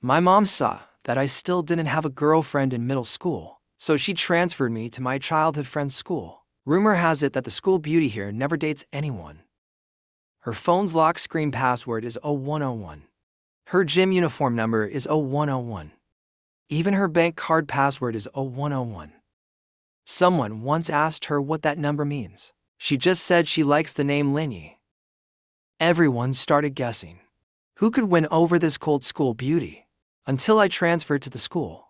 My mom saw that I still didn't have a girlfriend in middle school, so she transferred me to my childhood friend's school. Rumor has it that the school beauty here never dates anyone. Her phone's lock screen password is 0101. Her gym uniform number is 0101. Even her bank card password is 0101. Someone once asked her what that number means. She just said she likes the name Linyi. Everyone started guessing. Who could win over this cold school beauty? Until I transferred to the school.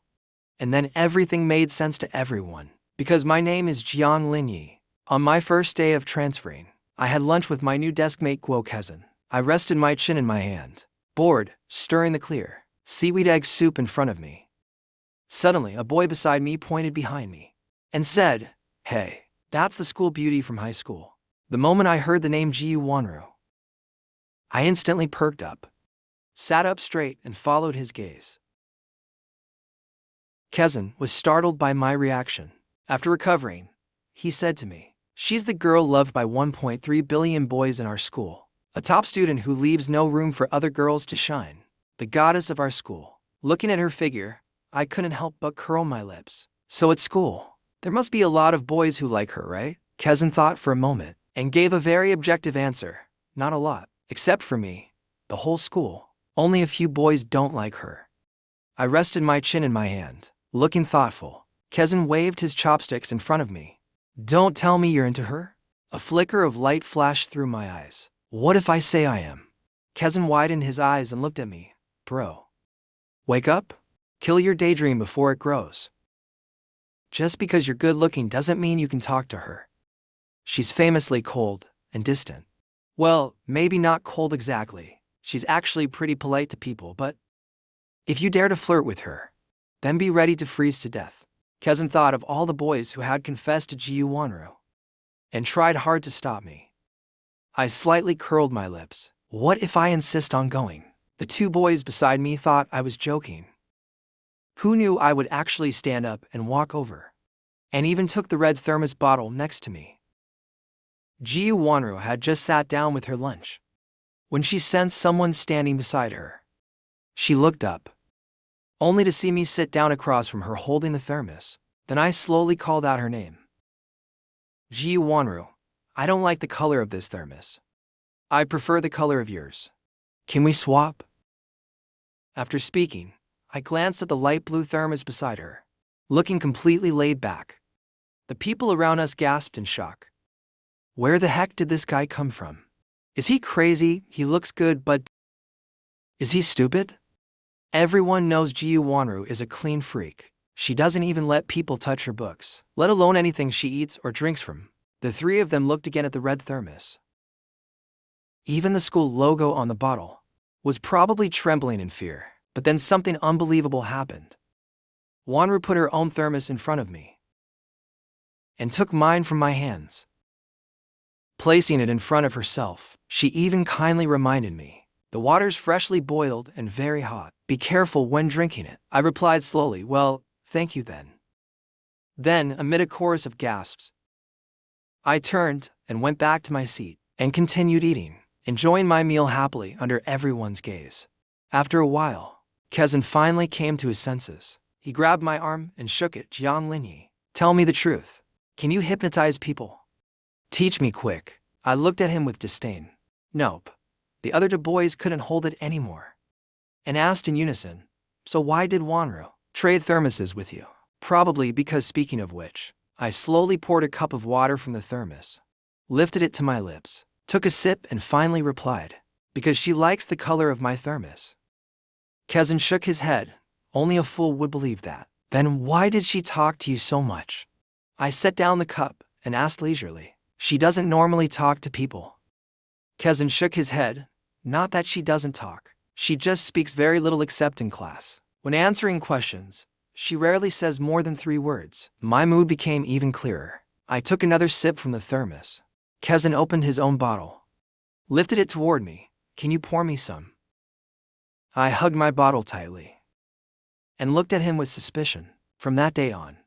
And then everything made sense to everyone. Because my name is Jiang Linyi. On my first day of transferring, I had lunch with my new deskmate Guo Kezin. I rested my chin in my hand, bored, stirring the clear, seaweed egg soup in front of me. Suddenly, a boy beside me pointed behind me and said, "Hey, that's the school beauty from high school." The moment I heard the name Jiu Wanru, I instantly perked up, sat up straight, and followed his gaze. Kezin was startled by my reaction. After recovering, he said to me, "She's the girl loved by 1.3 billion boys in our school, a top student who leaves no room for other girls to shine, the goddess of our school." Looking at her figure, I couldn't help but curl my lips. So at school, there must be a lot of boys who like her, right? Kezin thought for a moment and gave a very objective answer. Not a lot, except for me, the whole school. Only a few boys don't like her. I rested my chin in my hand, looking thoughtful. Kezin waved his chopsticks in front of me. "Don't tell me you're into her?" A flicker of light flashed through my eyes. "What if I say I am?" Kezin widened his eyes and looked at me. "Bro, wake up. Kill your daydream before it grows. Just because you're good looking doesn't mean you can talk to her. She's famously cold and distant. Well, maybe not cold exactly. She's actually pretty polite to people, but if you dare to flirt with her, then be ready to freeze to death." Kezin thought of all the boys who had confessed to Jiu Wanru and tried hard to stop me. I slightly curled my lips. What if I insist on going? The two boys beside me thought I was joking. Who knew I would actually stand up and walk over? And even took the red thermos bottle next to me. Jiu Wanru had just sat down with her lunch when she sensed someone standing beside her. She looked up, only to see me sit down across from her holding the thermos. Then I slowly called out her name. "Jiu Wanru, I don't like the color of this thermos. I prefer the color of yours. Can we swap?" After speaking, I glanced at the light blue thermos beside her, looking completely laid back. The people around us gasped in shock. Where the heck did this guy come from? Is he crazy? He looks good, but is he stupid? Everyone knows Jiu Wanru is a clean freak. She doesn't even let people touch her books, let alone anything she eats or drinks from. The three of them looked again at the red thermos. Even the school logo on the bottle was probably trembling in fear. But then something unbelievable happened. Wanru put her own thermos in front of me and took mine from my hands. Placing it in front of herself, she even kindly reminded me, "The water's freshly boiled and very hot. Be careful when drinking it." I replied slowly, "Well, thank you then." Then, amid a chorus of gasps, I turned and went back to my seat and continued eating, enjoying my meal happily under everyone's gaze. After a while, Kezin finally came to his senses. He grabbed my arm and shook it. "Jiang Linyi, tell me the truth. Can you hypnotize people? Teach me quick." I looked at him with disdain. Nope. The other two boys couldn't hold it anymore and asked in unison, "So why did Wanru trade thermoses with you?" Probably because, speaking of which, I slowly poured a cup of water from the thermos, lifted it to my lips, took a sip, and finally replied, "Because she likes the color of my thermos." Kezin shook his head. Only a fool would believe that. "Then why did she talk to you so much?" I set down the cup and asked leisurely. "She doesn't normally talk to people." Kezin shook his head. "Not that she doesn't talk. She just speaks very little except in class. When answering questions, she rarely says more than 3 words." My mood became even clearer. I took another sip from the thermos. Kezin opened his own bottle, lifted it toward me. "Can you pour me some?" I hugged my bottle tightly and looked at him with suspicion. From that day on,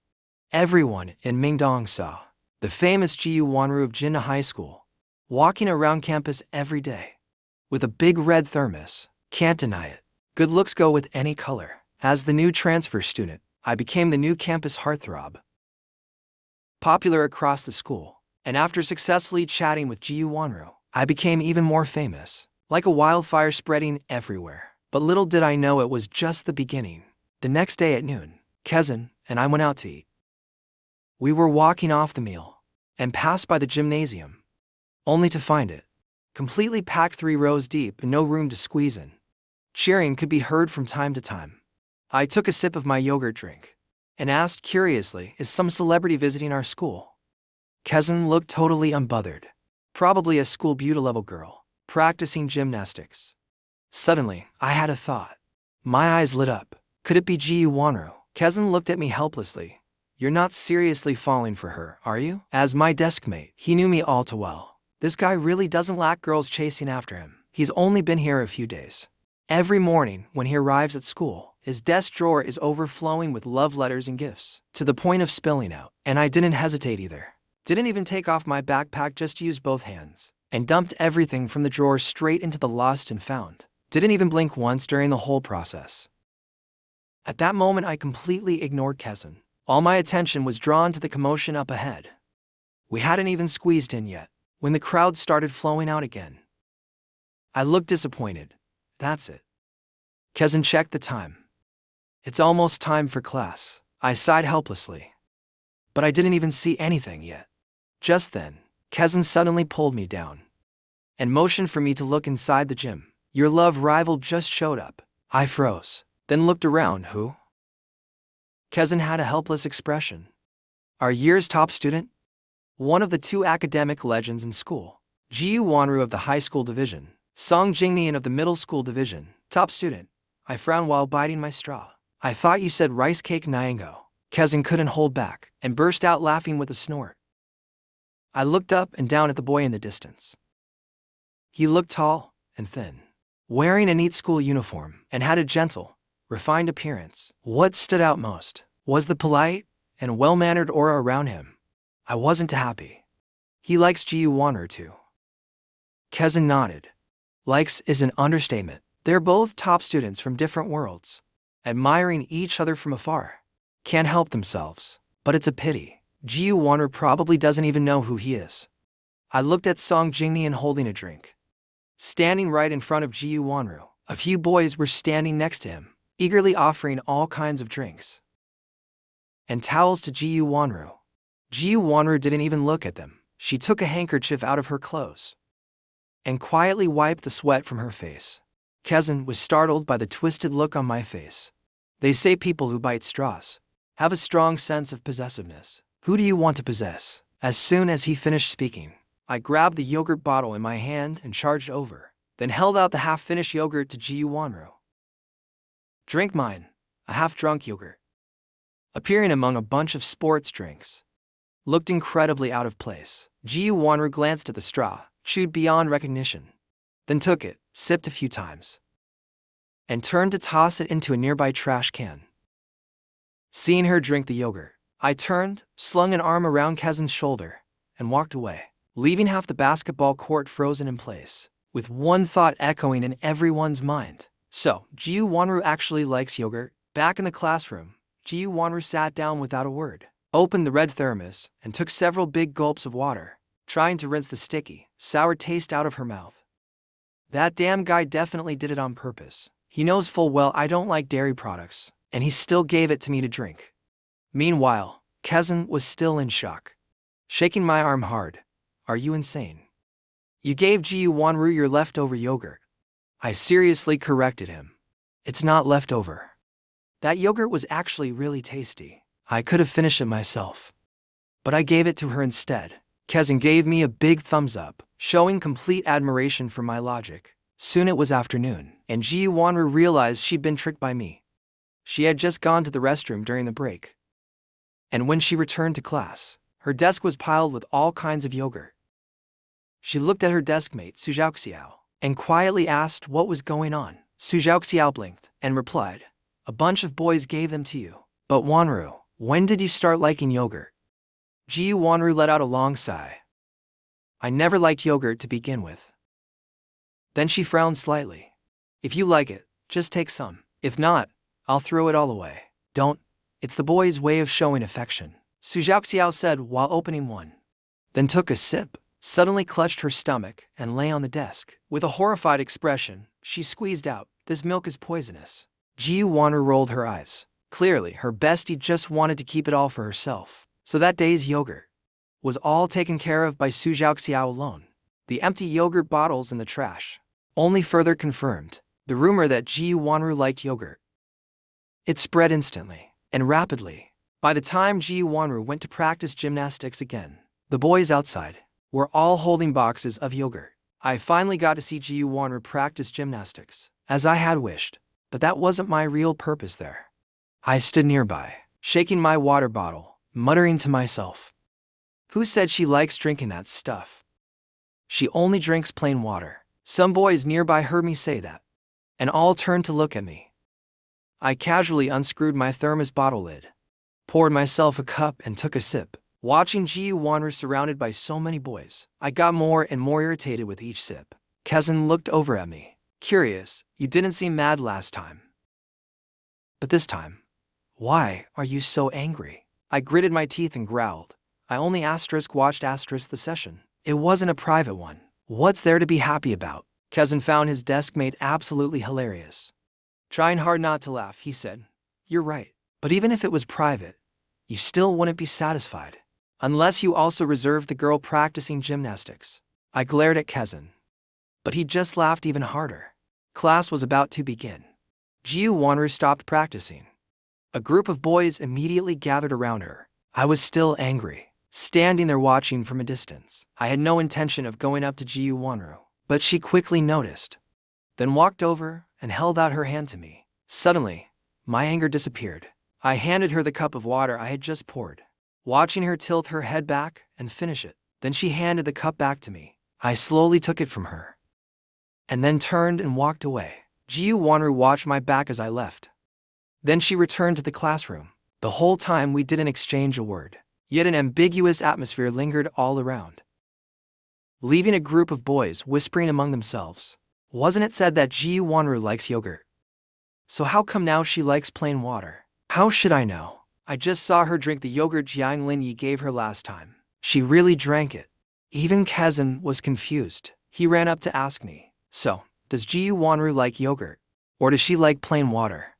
everyone in Mingdong saw the famous Jiu Wanru of Jinna High School walking around campus every day with a big red thermos. Can't deny it. Good Good looks go with any color. As the new transfer student, I became the new campus heartthrob, popular across the school. And after successfully chatting with Ji Wonru, I became even more famous, like a wildfire spreading everywhere. But little did I know it was just the beginning. The next day at noon, Kezin and I went out to eat. We were walking off the meal and passed by the gymnasium, only to find it completely packed 3 rows deep and no room to squeeze in. Cheering could be heard from time to time. I took a sip of my yogurt drink and asked curiously, is some celebrity visiting our school? Kezin looked totally unbothered. Probably a school beauty-level girl, practicing gymnastics. Suddenly, I had a thought. My eyes lit up. Could it be Ji Wonru? Kezin looked at me helplessly. You're not seriously falling for her, are you? As my deskmate, he knew me all too well. This guy really doesn't lack girls chasing after him. He's only been here a few days. Every morning, when he arrives at school, his desk drawer is overflowing with love letters and gifts, to the point of spilling out. And I didn't hesitate either. Didn't even take off my backpack, just used both hands, and dumped everything from the drawer straight into the lost and found. Didn't even blink once during the whole process. At that moment, I completely ignored Kezin. All my attention was drawn to the commotion up ahead. We hadn't even squeezed in yet, when the crowd started flowing out again. I looked disappointed. That's it. Kezin checked the time. It's almost time for class. I sighed helplessly. But I didn't even see anything yet. Just then, Kezin suddenly pulled me down and motioned for me to look inside the gym. Your love rival just showed up. I froze, then looked around. Who? Kezin had a helpless expression. Our year's top student? One of the 2 academic legends in school. Ji Wonru of the high school division, Song Jingnian of the middle school division, top student. I frowned while biting my straw. I thought you said rice cake Nyango. Kezin couldn't hold back and burst out laughing with a snort. I looked up and down at the boy in the distance. He looked tall and thin, wearing a neat school uniform, and had a gentle, refined appearance. What stood out most was the polite and well-mannered aura around him. I wasn't happy. He likes Ji Wonru too. Kezin nodded. Likes is an understatement. They're both top students from different worlds, admiring each other from afar. Can't help themselves. But it's a pity. Ji Wonru probably doesn't even know who he is. I looked at Song Jingnian holding a drink. Standing right in front of Ji Wonru, a few boys were standing next to him, eagerly offering all kinds of drinks and towels to Ji Wonru. Ji Wonru didn't even look at them. She took a handkerchief out of her clothes and quietly wiped the sweat from her face. Kezin was startled by the twisted look on my face. They say people who bite straws have a strong sense of possessiveness. Who do you want to possess? As soon as he finished speaking, I grabbed the yogurt bottle in my hand and charged over, then held out the half-finished yogurt to Ji Wonru. Drink mine, a half-drunk yogurt. Appearing among a bunch of sports drinks, looked incredibly out of place. Ji Wonru glanced at the straw, chewed beyond recognition, then took it, sipped a few times, and turned to toss it into a nearby trash can. Seeing her drink the yogurt, I turned, slung an arm around Kezin's shoulder, and walked away, leaving half the basketball court frozen in place, with one thought echoing in everyone's mind. So, Ji Wonru actually likes yogurt? Back in the classroom, Ji Wonru sat down without a word, opened the red thermos, and took several big gulps of water, trying to rinse the sticky, sour taste out of her mouth. That damn guy definitely did it on purpose. He knows full well I don't like dairy products, and he still gave it to me to drink. Meanwhile, Kezin was still in shock, shaking my arm hard. Are you insane? You gave Ji Wonru your leftover yogurt. I seriously corrected him. It's not leftover. That yogurt was actually really tasty. I could have finished it myself, but I gave it to her instead. Kezin gave me a big thumbs up, showing complete admiration for my logic. Soon it was afternoon, and Ji Wonru realized she'd been tricked by me. She had just gone to the restroom during the break, and when she returned to class, her desk was piled with all kinds of yogurt. She looked at her deskmate, Su Xiao, and quietly asked what was going on. Su Xiao blinked and replied, "A bunch of boys gave them to you." But Wonru, when did you start liking yogurt? Ji Wonru let out a long sigh. I never liked yogurt to begin with. Then she frowned slightly. If you like it, Just take some. If not, I'll throw it all away. Don't. It's the boy's way of showing affection, Su Xiao said while opening one. Then took a sip, suddenly clutched her stomach, and lay on the desk. With a horrified expression, she squeezed out, "This milk is poisonous." Ji Wanru rolled her eyes. Clearly, her bestie just wanted to keep it all for herself. So that day's yogurt was all taken care of by Su Xiao alone. The empty yogurt bottles in the trash only further confirmed the rumor that Ji Wanru liked yogurt. It spread instantly and rapidly. By the time Ji Wanru went to practice gymnastics again, the boys outside were all holding boxes of yogurt. I finally got to see Ji Wanru practice gymnastics, as I had wished, but that wasn't my real purpose there. I stood nearby, shaking my water bottle, muttering to myself, "Who said she likes drinking that stuff? She only drinks plain water." Some boys nearby heard me say that, and all turned to look at me. I casually unscrewed my thermos bottle lid, poured myself a cup and took a sip. Watching Ji Wanru surrounded by so many boys, I got more and more irritated with each sip. Kezan looked over at me, curious. "You didn't seem mad last time. But this time, why are you so angry?" I gritted my teeth and growled. "I only watched the session. It wasn't a private one. What's there to be happy about?" Kezan found his desk mate absolutely hilarious. Trying hard not to laugh, he said, "You're right. But even if it was private, you still wouldn't be satisfied. Unless you also reserved the girl practicing gymnastics." I glared at Kezan, but he just laughed even harder. Class was about to begin. Ji Wanru stopped practicing. A group of boys immediately gathered around her. I was still angry, standing there watching from a distance. I had no intention of going up to Ji Wanru, but she quickly noticed, then walked over and held out her hand to me. Suddenly, my anger disappeared. I handed her the cup of water I had just poured, watching her tilt her head back and finish it. Then she handed the cup back to me. I slowly took it from her, and then turned and walked away. Ji Wanru watched my back as I left. Then she returned to the classroom. The whole time we didn't exchange a word, yet an ambiguous atmosphere lingered all around, leaving a group of boys whispering among themselves. Wasn't it said that Ji Wanru likes yogurt? So how come now she likes plain water? How should I know? I just saw her drink the yogurt NiceGamLii gave her last time. She really drank it. Even Kezan was confused. He ran up to ask me, "So, does Ji Wanru like yogurt? Or does she like plain water?"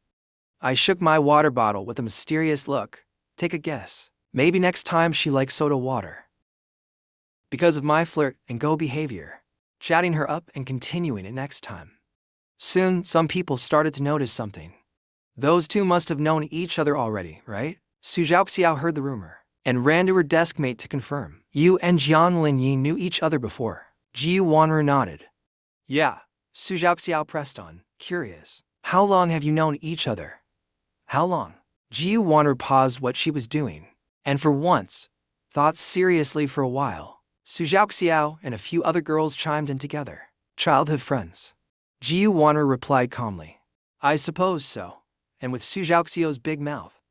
I shook my water bottle with a mysterious look. "Take a guess. Maybe next time she likes soda water." Because of my flirt and go behavior, chatting her up and continuing it next time. Soon, some people started to notice something. "Those two must have known each other already, right?" Su Xiao heard the rumor and ran to her desk mate to confirm. "You and Jianlin knew each other before?" Ji Wanru nodded. "Yeah," Su Xiao pressed on, curious. "How long have you known each other?" "How long?" Ji Wanru paused what she was doing, and for once, thought seriously for a while. Su Xiao and a few other girls chimed in together. "Childhood friends." Ji Wanru replied calmly. "I suppose so." And with Su Xiao's big mouth,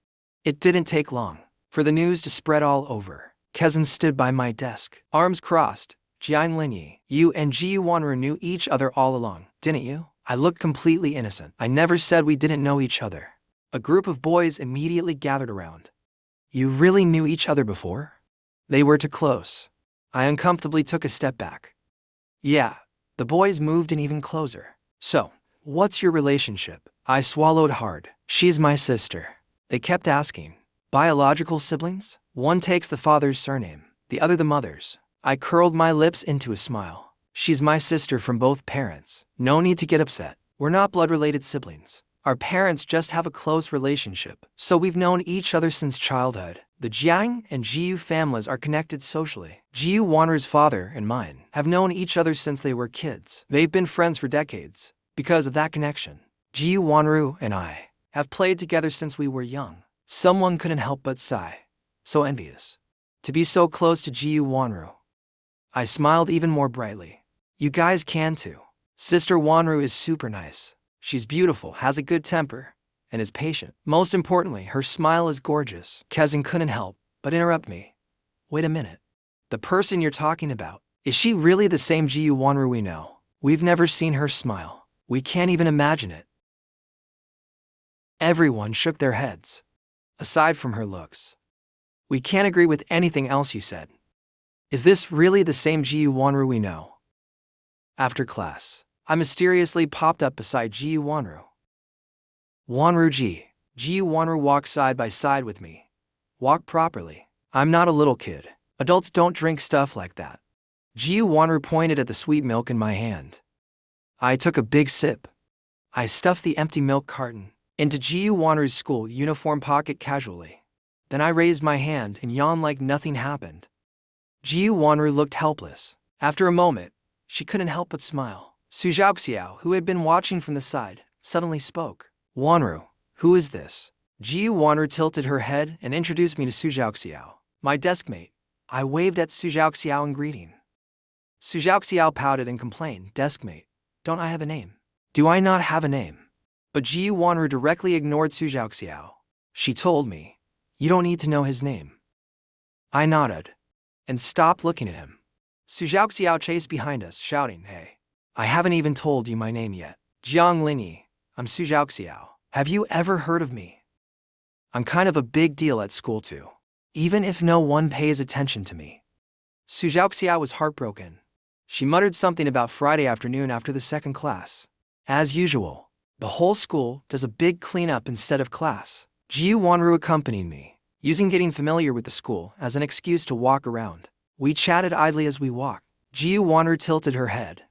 it didn't take long for the news to spread all over. Kezan stood by my desk, arms crossed. "Jianlin, you and Ji Wanru knew each other all along, didn't you?" I looked completely innocent. "I never said we didn't know each other." A group of boys immediately gathered around. "You really knew each other before?" They were too close. I uncomfortably took a step back. "Yeah." The boys moved in even closer. "So, what's your relationship?" I swallowed hard. "She's my sister." They kept asking. "Biological siblings?" "One takes the father's surname, the other the mother's." I curled my lips into a smile. "She's my sister from both parents. No need to get upset. We're not blood-related siblings. Our parents just have a close relationship, so we've known each other since childhood." The Jiang and Jiu families are connected socially. Jiu Wanru's father and mine have known each other since they were kids. They've been friends for decades. Because of that connection, Jiu Wanru and I have played together since we were young. Someone couldn't help but sigh. So envious to be so close to Jiu Wanru. I smiled even more brightly. "You guys can too. Sister Wanru is super nice. She's beautiful, has a good temper, and is patient. Most importantly, her smile is gorgeous." Kezan couldn't help but interrupt me. "Wait a minute. The person you're talking about, is she really the same Jiu Wanru we know? We've never seen her smile. We can't even imagine it." Everyone shook their heads. Aside from her looks. We can't agree with anything else you said. Is this really the same Jiu Wanru we know? After class, I mysteriously popped up beside Jiu Wanru. Jiu Wanru walked side by side with me. Walk properly. I'm not a little kid. Adults don't drink stuff like that. Jiu Wanru pointed at the sweet milk in my hand. I took a big sip. I stuffed the empty milk carton into Jiu Wanru's school uniform pocket casually. Then I raised my hand and yawned like nothing happened. Jiu Wanru looked helpless. After a moment, she couldn't help but smile. Su Zhaoxiao, who had been watching from the side, suddenly spoke. Wanru, who is this? Jiu Wanru tilted her head and introduced me to Su Zhaoxiao, my deskmate. I waved at Su Zhaoxiao in greeting. Su Zhaoxiao pouted and complained, Deskmate, don't I have a name? Do I not have a name? But Jiu Wanru directly ignored Su Zhaoxiao. She told me, you don't need to know his name. I nodded and stopped looking at him. Su Zhaoxiao chased behind us, shouting, Hey, I haven't even told you my name yet. Jianglingyi, I'm Su Zhaoxiao. Have you ever heard of me? I'm kind of a big deal at school too, even if no one pays attention to me. Su Zhaoxiao was heartbroken. She muttered something about Friday afternoon after the second class. As usual, the whole school does a big cleanup instead of class. Jiu Wanru accompanied me, using getting familiar with the school as an excuse to walk around. We chatted idly as we walked. Jiu Wanru tilted her head.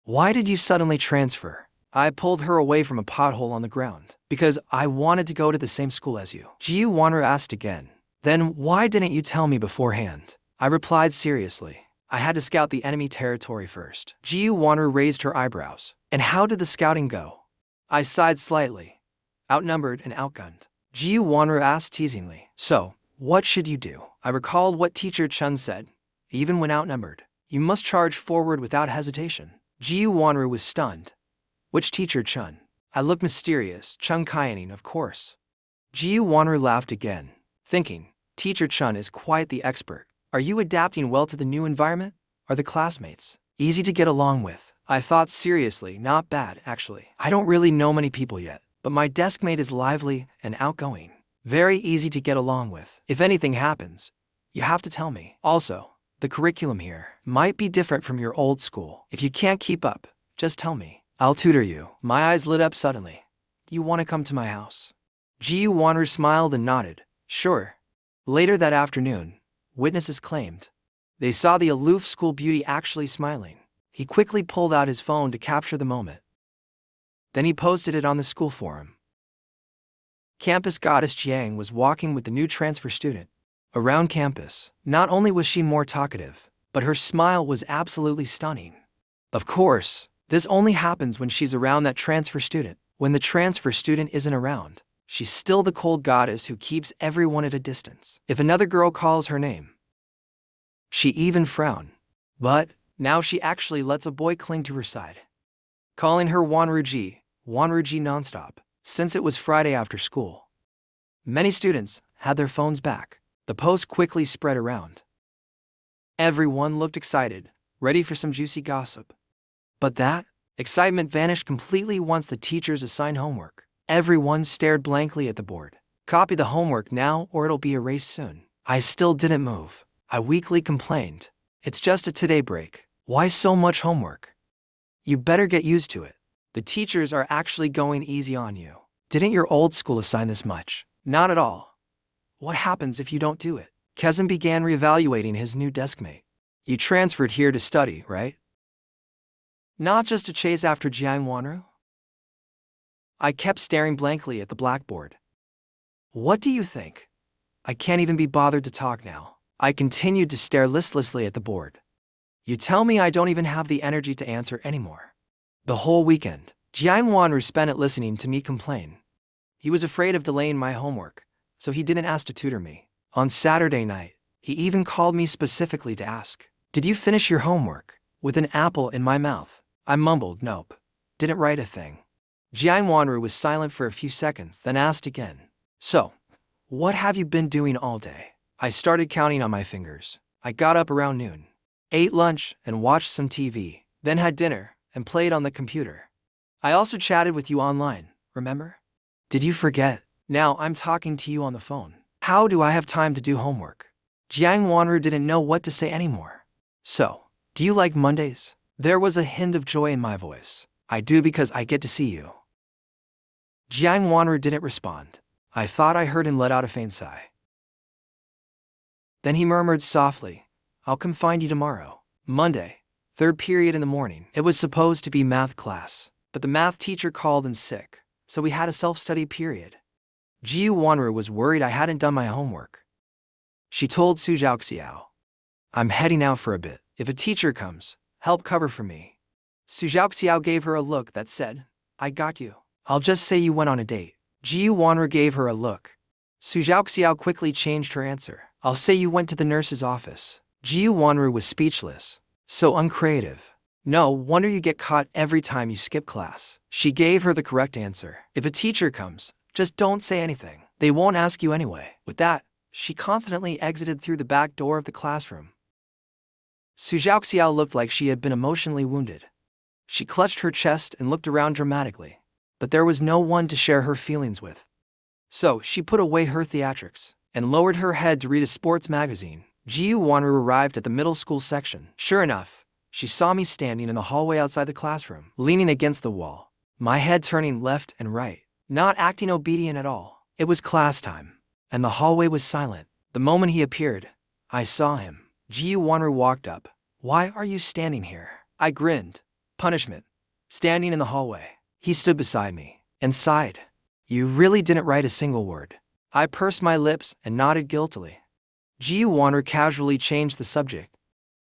Why did you suddenly transfer? I pulled her away from a pothole on the ground. Because I wanted to go to the same school as you. Jiu Wanru asked again. Then why didn't you tell me beforehand? I replied seriously. I had to scout the enemy territory first. Jiu Wanru raised her eyebrows. And how did the scouting go? I sighed slightly. Outnumbered and outgunned. Jiu Wanru asked teasingly. So, what should you do? I recalled what teacher Chun said. Even when outnumbered, you must charge forward without hesitation. Jiu Wanru was stunned. Which teacher Chun? I looked mysterious. Chun Kaianing, of course. Jiu Wanru laughed again, thinking, Teacher Chun is quite the expert. Are you adapting well to the new environment? Are the classmates easy to get along with? I thought seriously, not bad, actually. I don't really know many people yet, but my deskmate is lively and outgoing. Very easy to get along with. If anything happens, you have to tell me. Also, the curriculum here might be different from your old school. If you can't keep up, just tell me. I'll tutor you. My eyes lit up suddenly. Do you want to come to my house? Jiu Wanru smiled and nodded. Sure. Later that afternoon, witnesses claimed they saw the aloof school beauty actually smiling. He quickly pulled out his phone to capture the moment. Then he posted it on the school forum. Campus goddess Jiang was walking with the new transfer student. Around campus, not only was she more talkative, but her smile was absolutely stunning. Of course, this only happens when she's around that transfer student. When the transfer student isn't around, she's still the cold goddess who keeps everyone at a distance. If another girl calls her name, she even frowns. But now she actually lets a boy cling to her side, calling her Wanruji nonstop, since it was Friday after school. Many students had their phones back. The post quickly spread around. Everyone looked excited, ready for some juicy gossip. But that excitement vanished completely once the teachers assigned homework. Everyone stared blankly at the board. Copy the homework now or it'll be erased soon. I still didn't move. I weakly complained. It's just a today break. Why so much homework? You better get used to it. The teachers are actually going easy on you. Didn't your old school assign this much? Not at all. What happens if you don't do it? Kezan began reevaluating his new deskmate. You transferred here to study, right? Not just to chase after Jiang Wanru? I kept staring blankly at the blackboard. What do you think? I can't even be bothered to talk now. I continued to stare listlessly at the board. You tell me I don't even have the energy to answer anymore. The whole weekend, Jiang Wanru spent it listening to me complain. He was afraid of delaying my homework, so he didn't ask to tutor me. On Saturday night, he even called me specifically to ask, did you finish your homework? With an apple in my mouth, I mumbled, nope. Didn't write a thing. Jiang Wanru was silent for a few seconds, then asked again. So, what have you been doing all day? I started counting on my fingers. I got up around noon, ate lunch and watched some TV, then had dinner and played on the computer. I also chatted with you online, remember? Did you forget? Now I'm talking to you on the phone. How do I have time to do homework? Jiang Wanru didn't know what to say anymore. So, do you like Mondays? There was a hint of joy in my voice. I do because I get to see you. Jiang Wanru didn't respond. I thought I heard him let out a faint sigh. Then he murmured softly, I'll come find you tomorrow. Monday, third period in the morning. It was supposed to be math class, but the math teacher called in sick, so we had a self-study period. Jiu Wanru was worried I hadn't done my homework. She told Su Zhaoxiao, I'm heading out for a bit. If a teacher comes, help cover for me. Su Zhaoxiao gave her a look that said, I got you. I'll just say you went on a date. Jiu Wanru gave her a look. Su Zhaoxiao quickly changed her answer. I'll say you went to the nurse's office. Jiu Wanru was speechless. So uncreative. No wonder you get caught every time you skip class. She gave her the correct answer. If a teacher comes, just don't say anything. They won't ask you anyway. With that, she confidently exited through the back door of the classroom. Su Zhaoxiao looked like she had been emotionally wounded. She clutched her chest and looked around dramatically, but there was no one to share her feelings with. So she put away her theatrics and lowered her head to read a sports magazine. Jiu Wanru arrived at the middle school section. Sure enough, she saw me standing in the hallway outside the classroom, leaning against the wall, my head turning left and right, not acting obedient at all. It was class time, and the hallway was silent. The moment he appeared, I saw him. Jiu Wanru walked up. Why are you standing here? I grinned. Punishment. Standing in the hallway. He stood beside me and sighed. You really didn't write a single word. I pursed my lips and nodded guiltily. Jiu Wanru casually changed the subject.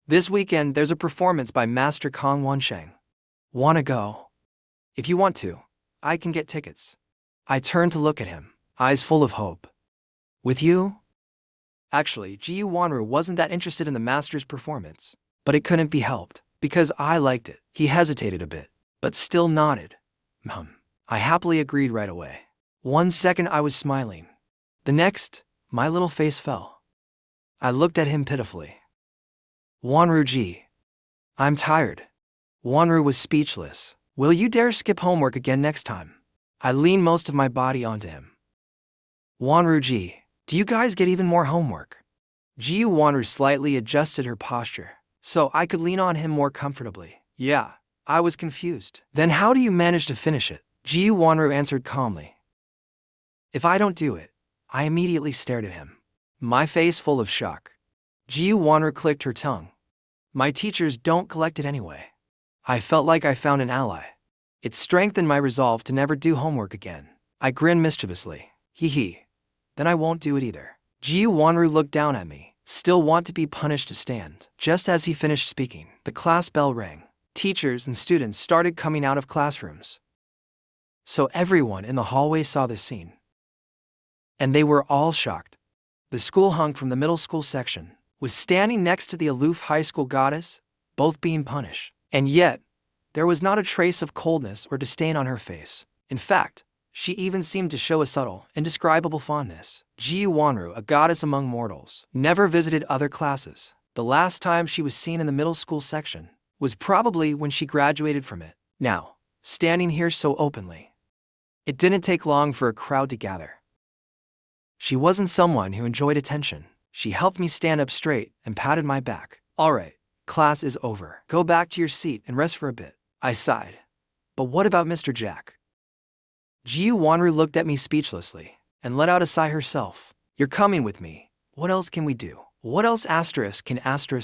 This weekend there's a performance by Master Kong Wansheng. Wanna go? If you want to, I can get tickets. I turned to look at him, eyes full of hope. With you? Actually, Jiu Wanru wasn't that interested in the master's performance, but it couldn't be helped, because I liked it. He hesitated a bit, but still nodded. I happily agreed right away. 1 second I was smiling. The next, my little face fell. I looked at him pitifully. Wanru-ji. I'm tired. Wanru was speechless. Will you dare skip homework again next time? I leaned most of my body onto him. Wanru-ji, do you guys get even more homework? Jiu Wanru slightly adjusted her posture, so I could lean on him more comfortably. Yeah, I was confused. Then how do you manage to finish it? Jiu Wanru answered calmly. If I don't do it, I immediately stared at him, my face full of shock. Jiu Wanru clicked her tongue. My teachers don't collect it anyway. I felt like I found an ally. It strengthened my resolve to never do homework again. I grinned mischievously. Hee. Then I won't do it either. Jiu Wanru looked down at me. Still want to be punished to stand. Just as he finished speaking, the class bell rang. Teachers and students started coming out of classrooms. So everyone in the hallway saw this scene. And they were all shocked. The school hung from the middle school section was standing next to the aloof high school goddess, both being punished. And yet, there was not a trace of coldness or disdain on her face. In fact, she even seemed to show a subtle, indescribable fondness. Jiu Wanru, a goddess among mortals, never visited other classes. The last time she was seen in the middle school section was probably when she graduated from it. Now, standing here so openly. It didn't take long for a crowd to gather. She wasn't someone who enjoyed attention. She helped me stand up straight and patted my back. All right, class is over. Go back to your seat and rest for a bit. I sighed. But what about Mr. Jack? Jiu Wanru looked at me speechlessly and let out a sigh herself. You're coming with me. What else can we do? What else can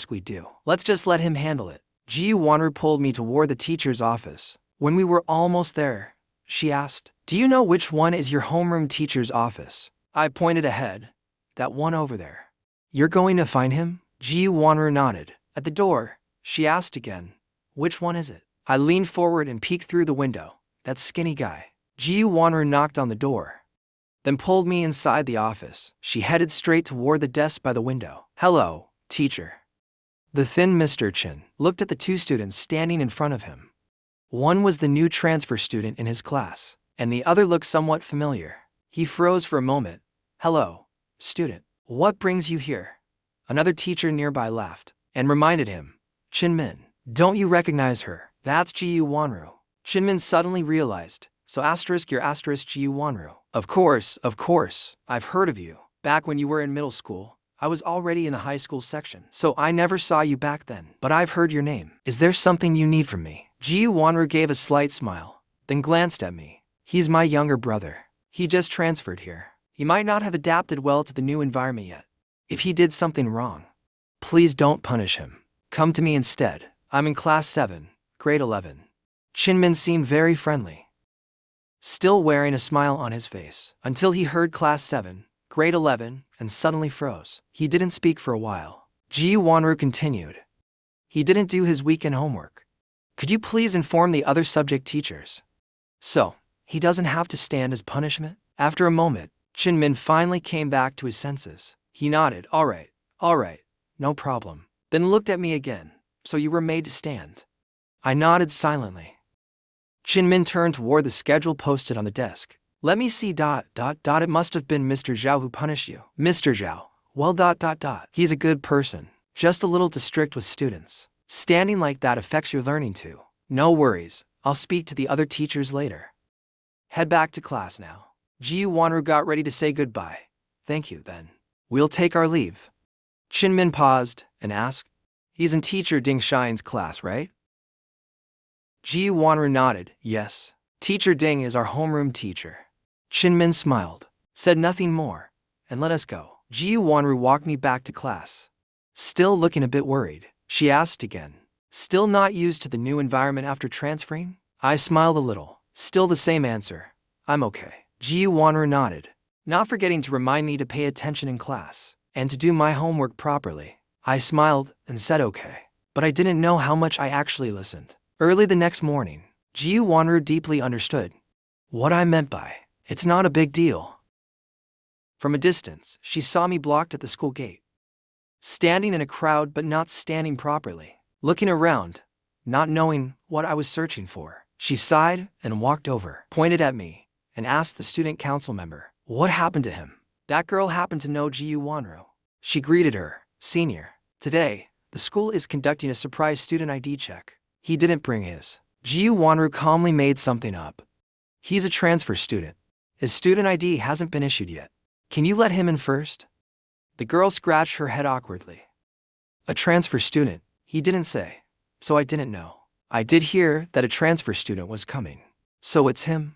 we do? Let's just let him handle it. Jiu Wanru pulled me toward the teacher's office. When we were almost there, she asked, do you know which one is your homeroom teacher's office? I pointed ahead. That one over there. You're going to find him? Jiu Wanru nodded. At the door, she asked again. Which one is it? I leaned forward and peeked through the window. That skinny guy. Jiu Wanru knocked on the door, then pulled me inside the office. She headed straight toward the desk by the window. Hello, teacher. The thin Mr. Chin looked at the two students standing in front of him. One was the new transfer student in his class, and the other looked somewhat familiar. He froze for a moment. Hello, student. What brings you here? Another teacher nearby laughed and reminded him. Chinmin, don't you recognize her? That's Jiu Wanru. Chinmin suddenly realized. So *your Jiu Wanru. Of course, I've heard of you. Back when you were in middle school, I was already in the high school section, so I never saw you back then. But I've heard your name. Is there something you need from me? Ji Wonru gave a slight smile, then glanced at me. He's my younger brother. He just transferred here. He might not have adapted well to the new environment yet. If he did something wrong, please don't punish him. Come to me instead. I'm in class 7, grade 11. Chinmin seemed very friendly, still wearing a smile on his face, until he heard class 7, grade 11, and suddenly froze. He didn't speak for a while. Ji Wonru continued. He didn't do his weekend homework. Could you please inform the other subject teachers? So, he doesn't have to stand as punishment? After a moment, Chinmin finally came back to his senses. He nodded. All right, no problem. Then looked at me again. So you were made to stand? I nodded silently. Chinmin turned toward the schedule posted on the desk. Let me see. It must have been Mr. Zhao who punished you. Mr. Zhao. Well. He's a good person, just a little too strict with students. Standing like that affects your learning too. No worries, I'll speak to the other teachers later. Head back to class now. Ji Wonru got ready to say goodbye. Thank you, then. We'll take our leave. Chinmin paused and asked, he's in teacher Ding Shine's class, right? Ji Wonru nodded. Yes. Teacher Ding is our homeroom teacher. Chinmin smiled, said nothing more, and let us go. Ji Wonru walked me back to class. Still looking a bit worried, she asked again. Still not used to the new environment after transferring? I smiled a little. Still the same answer. I'm okay. Ji Wonru nodded, not forgetting to remind me to pay attention in class and to do my homework properly. I smiled and said okay, but I didn't know how much I actually listened. Early the next morning, Ji Wonru deeply understood what I meant by, it's not a big deal. From a distance, she saw me blocked at the school gate, standing in a crowd but not standing properly, looking around, not knowing what I was searching for. She sighed and walked over, pointed at me, and asked the student council member, what happened to him? That girl happened to know Ji Wonru. She greeted her, Senior. Today, the school is conducting a surprise student ID check. He didn't bring his. Ji Wonru calmly made something up. He's a transfer student. His student ID hasn't been issued yet. Can you let him in first? The girl scratched her head awkwardly. A transfer student, he didn't say, so I didn't know. I did hear that a transfer student was coming. So it's him?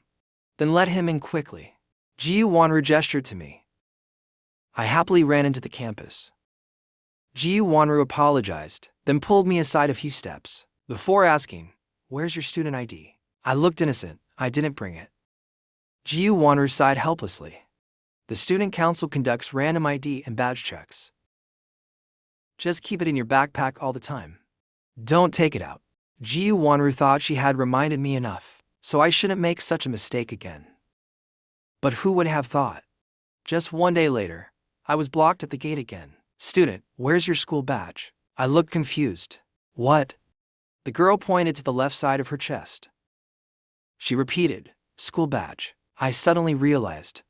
Then let him in quickly. Ji Wonru gestured to me. I happily ran into the campus. Ji Wonru apologized, then pulled me aside a few steps, before asking, where's your student ID? I looked innocent. I didn't bring it. Ji Wonru sighed helplessly. The student council conducts random ID and badge checks. Just keep it in your backpack all the time. Don't take it out. Ji Wonru thought she had reminded me enough, so I shouldn't make such a mistake again. But who would have thought? Just one day later, I was blocked at the gate again. Student, where's your school badge? I looked confused. What? The girl pointed to the left side of her chest. She repeated, school badge. I suddenly realized,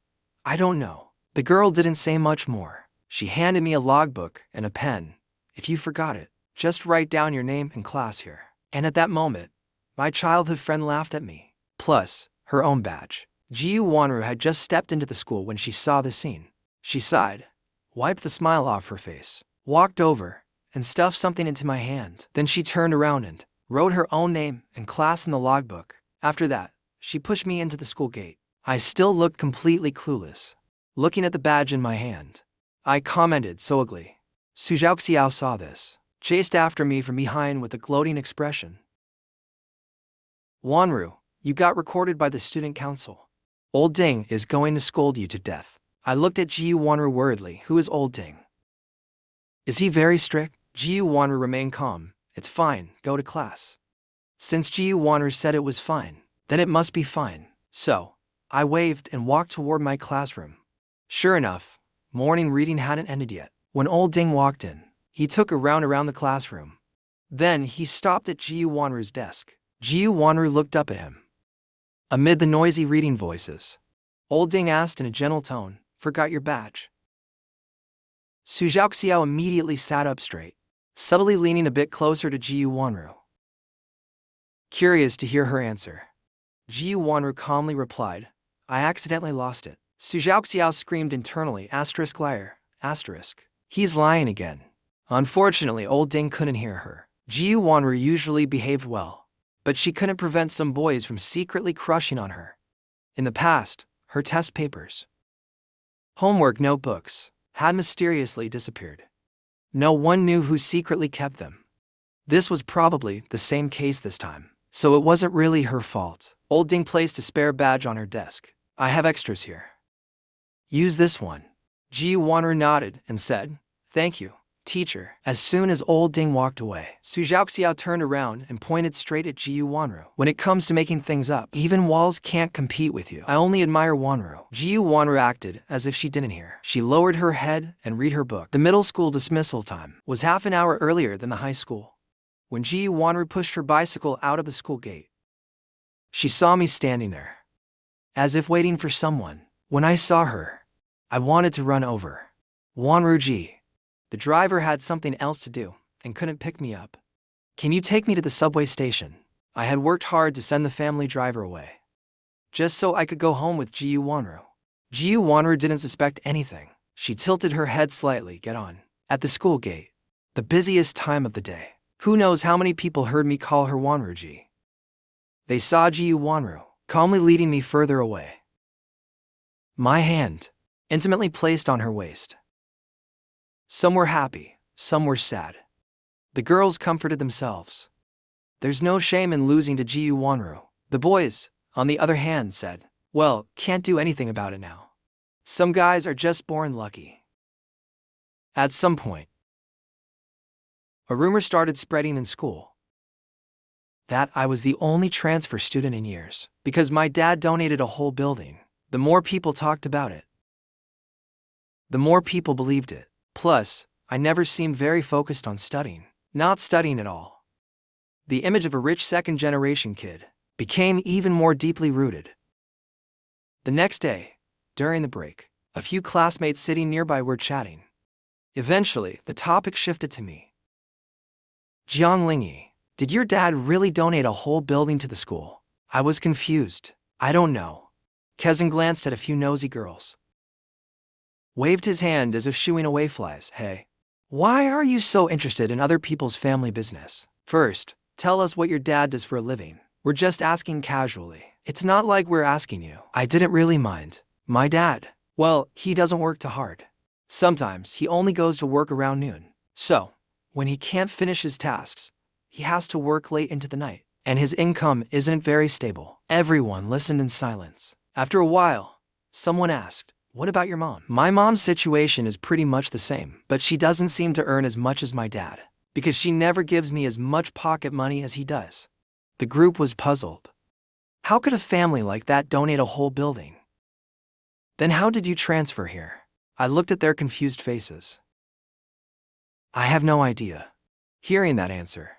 I don't know. The girl didn't say much more. She handed me a logbook and a pen. If you forgot it, just write down your name and class here. And at that moment, my childhood friend laughed at me. Plus, her own badge. Ji Wonru had just stepped into the school when she saw the scene. She sighed, wiped the smile off her face, walked over, and stuffed something into my hand. Then she turned around and wrote her own name and class in the logbook. After that, she pushed me into the school gate. I still looked completely clueless, looking at the badge in my hand. I commented so ugly. Su Zhaoxiao saw this, chased after me from behind with a gloating expression. Wonru, you got recorded by the student council. Old Ding is going to scold you to death. I looked at Ji Wonru worriedly. Who is Old Ding? Is he very strict? Ji Wonru remained calm. It's fine, go to class. Since Ji Wonru said it was fine, then it must be fine. So, I waved and walked toward my classroom. Sure enough, morning reading hadn't ended yet. When Old Ding walked in, he took a round around the classroom. Then he stopped at Ji Wonru's desk. Ji Wonru looked up at him. Amid the noisy reading voices, Old Ding asked in a gentle tone, forgot your badge? Su Zhaoxiao immediately sat up straight, subtly leaning a bit closer to Ji Wonru. Curious to hear her answer, Ji Wonru calmly replied, I accidentally lost it. Su Zhaoxiao screamed internally, liar, asterisk. He's lying again. Unfortunately, old Ding couldn't hear her. Jiu Wanru usually behaved well, but she couldn't prevent some boys from secretly crushing on her. In the past, her test papers, homework notebooks, had mysteriously disappeared. No one knew who secretly kept them. This was probably the same case this time, so it wasn't really her fault. Old Ding placed a spare badge on her desk. I have extras here. Use this one. Jiu Wanru nodded and said, thank you, teacher. As soon as old Ding walked away, Su Zhaoxiao turned around and pointed straight at Jiu Wanru. When it comes to making things up, even walls can't compete with you. I only admire Wanru. Jiu Wanru acted as if she didn't hear. She lowered her head and read her book. The middle school dismissal time was half an hour earlier than the high school. When Jiu Wanru pushed her bicycle out of the school gate, she saw me standing there, as if waiting for someone. When I saw her, I wanted to run over. Wanru Ji. The driver had something else to do and couldn't pick me up. Can you take me to the subway station? I had worked hard to send the family driver away, just so I could go home with Jiu Wanru. Jiu Wanru didn't suspect anything. She tilted her head slightly. Get on. At the school gate, the busiest time of the day. Who knows how many people heard me call her Wanru Ji. They saw Jiu Wanru calmly leading me further away. My hand intimately placed on her waist. Some were happy, some were sad. The girls comforted themselves. There's no shame in losing to Jiu Wanru. The boys, on the other hand, said, well, can't do anything about it now. Some guys are just born lucky. At some point, a rumor started spreading in school that I was the only transfer student in years. Because my dad donated a whole building, the more people talked about it, the more people believed it. Plus, I never seemed very focused on studying. Not studying at all. The image of a rich second-generation kid became even more deeply rooted. The next day, during the break, a few classmates sitting nearby were chatting. Eventually, the topic shifted to me. Jianglingyi, did your dad really donate a whole building to the school? I was confused. I don't know. Kezan glanced at a few nosy girls, waved his hand as if shooing away flies. Hey, why are you so interested in other people's family business? First, tell us what your dad does for a living. We're just asking casually. It's not like we're asking you. I didn't really mind. My dad, well, he doesn't work too hard. Sometimes he only goes to work around noon. So, when he can't finish his tasks, he has to work late into the night, and his income isn't very stable. Everyone listened in silence. After a while, someone asked, what about your mom? My mom's situation is pretty much the same, but she doesn't seem to earn as much as my dad, because she never gives me as much pocket money as he does. The group was puzzled. How could a family like that donate a whole building? Then how did you transfer here? I looked at their confused faces. I have no idea. Hearing that answer,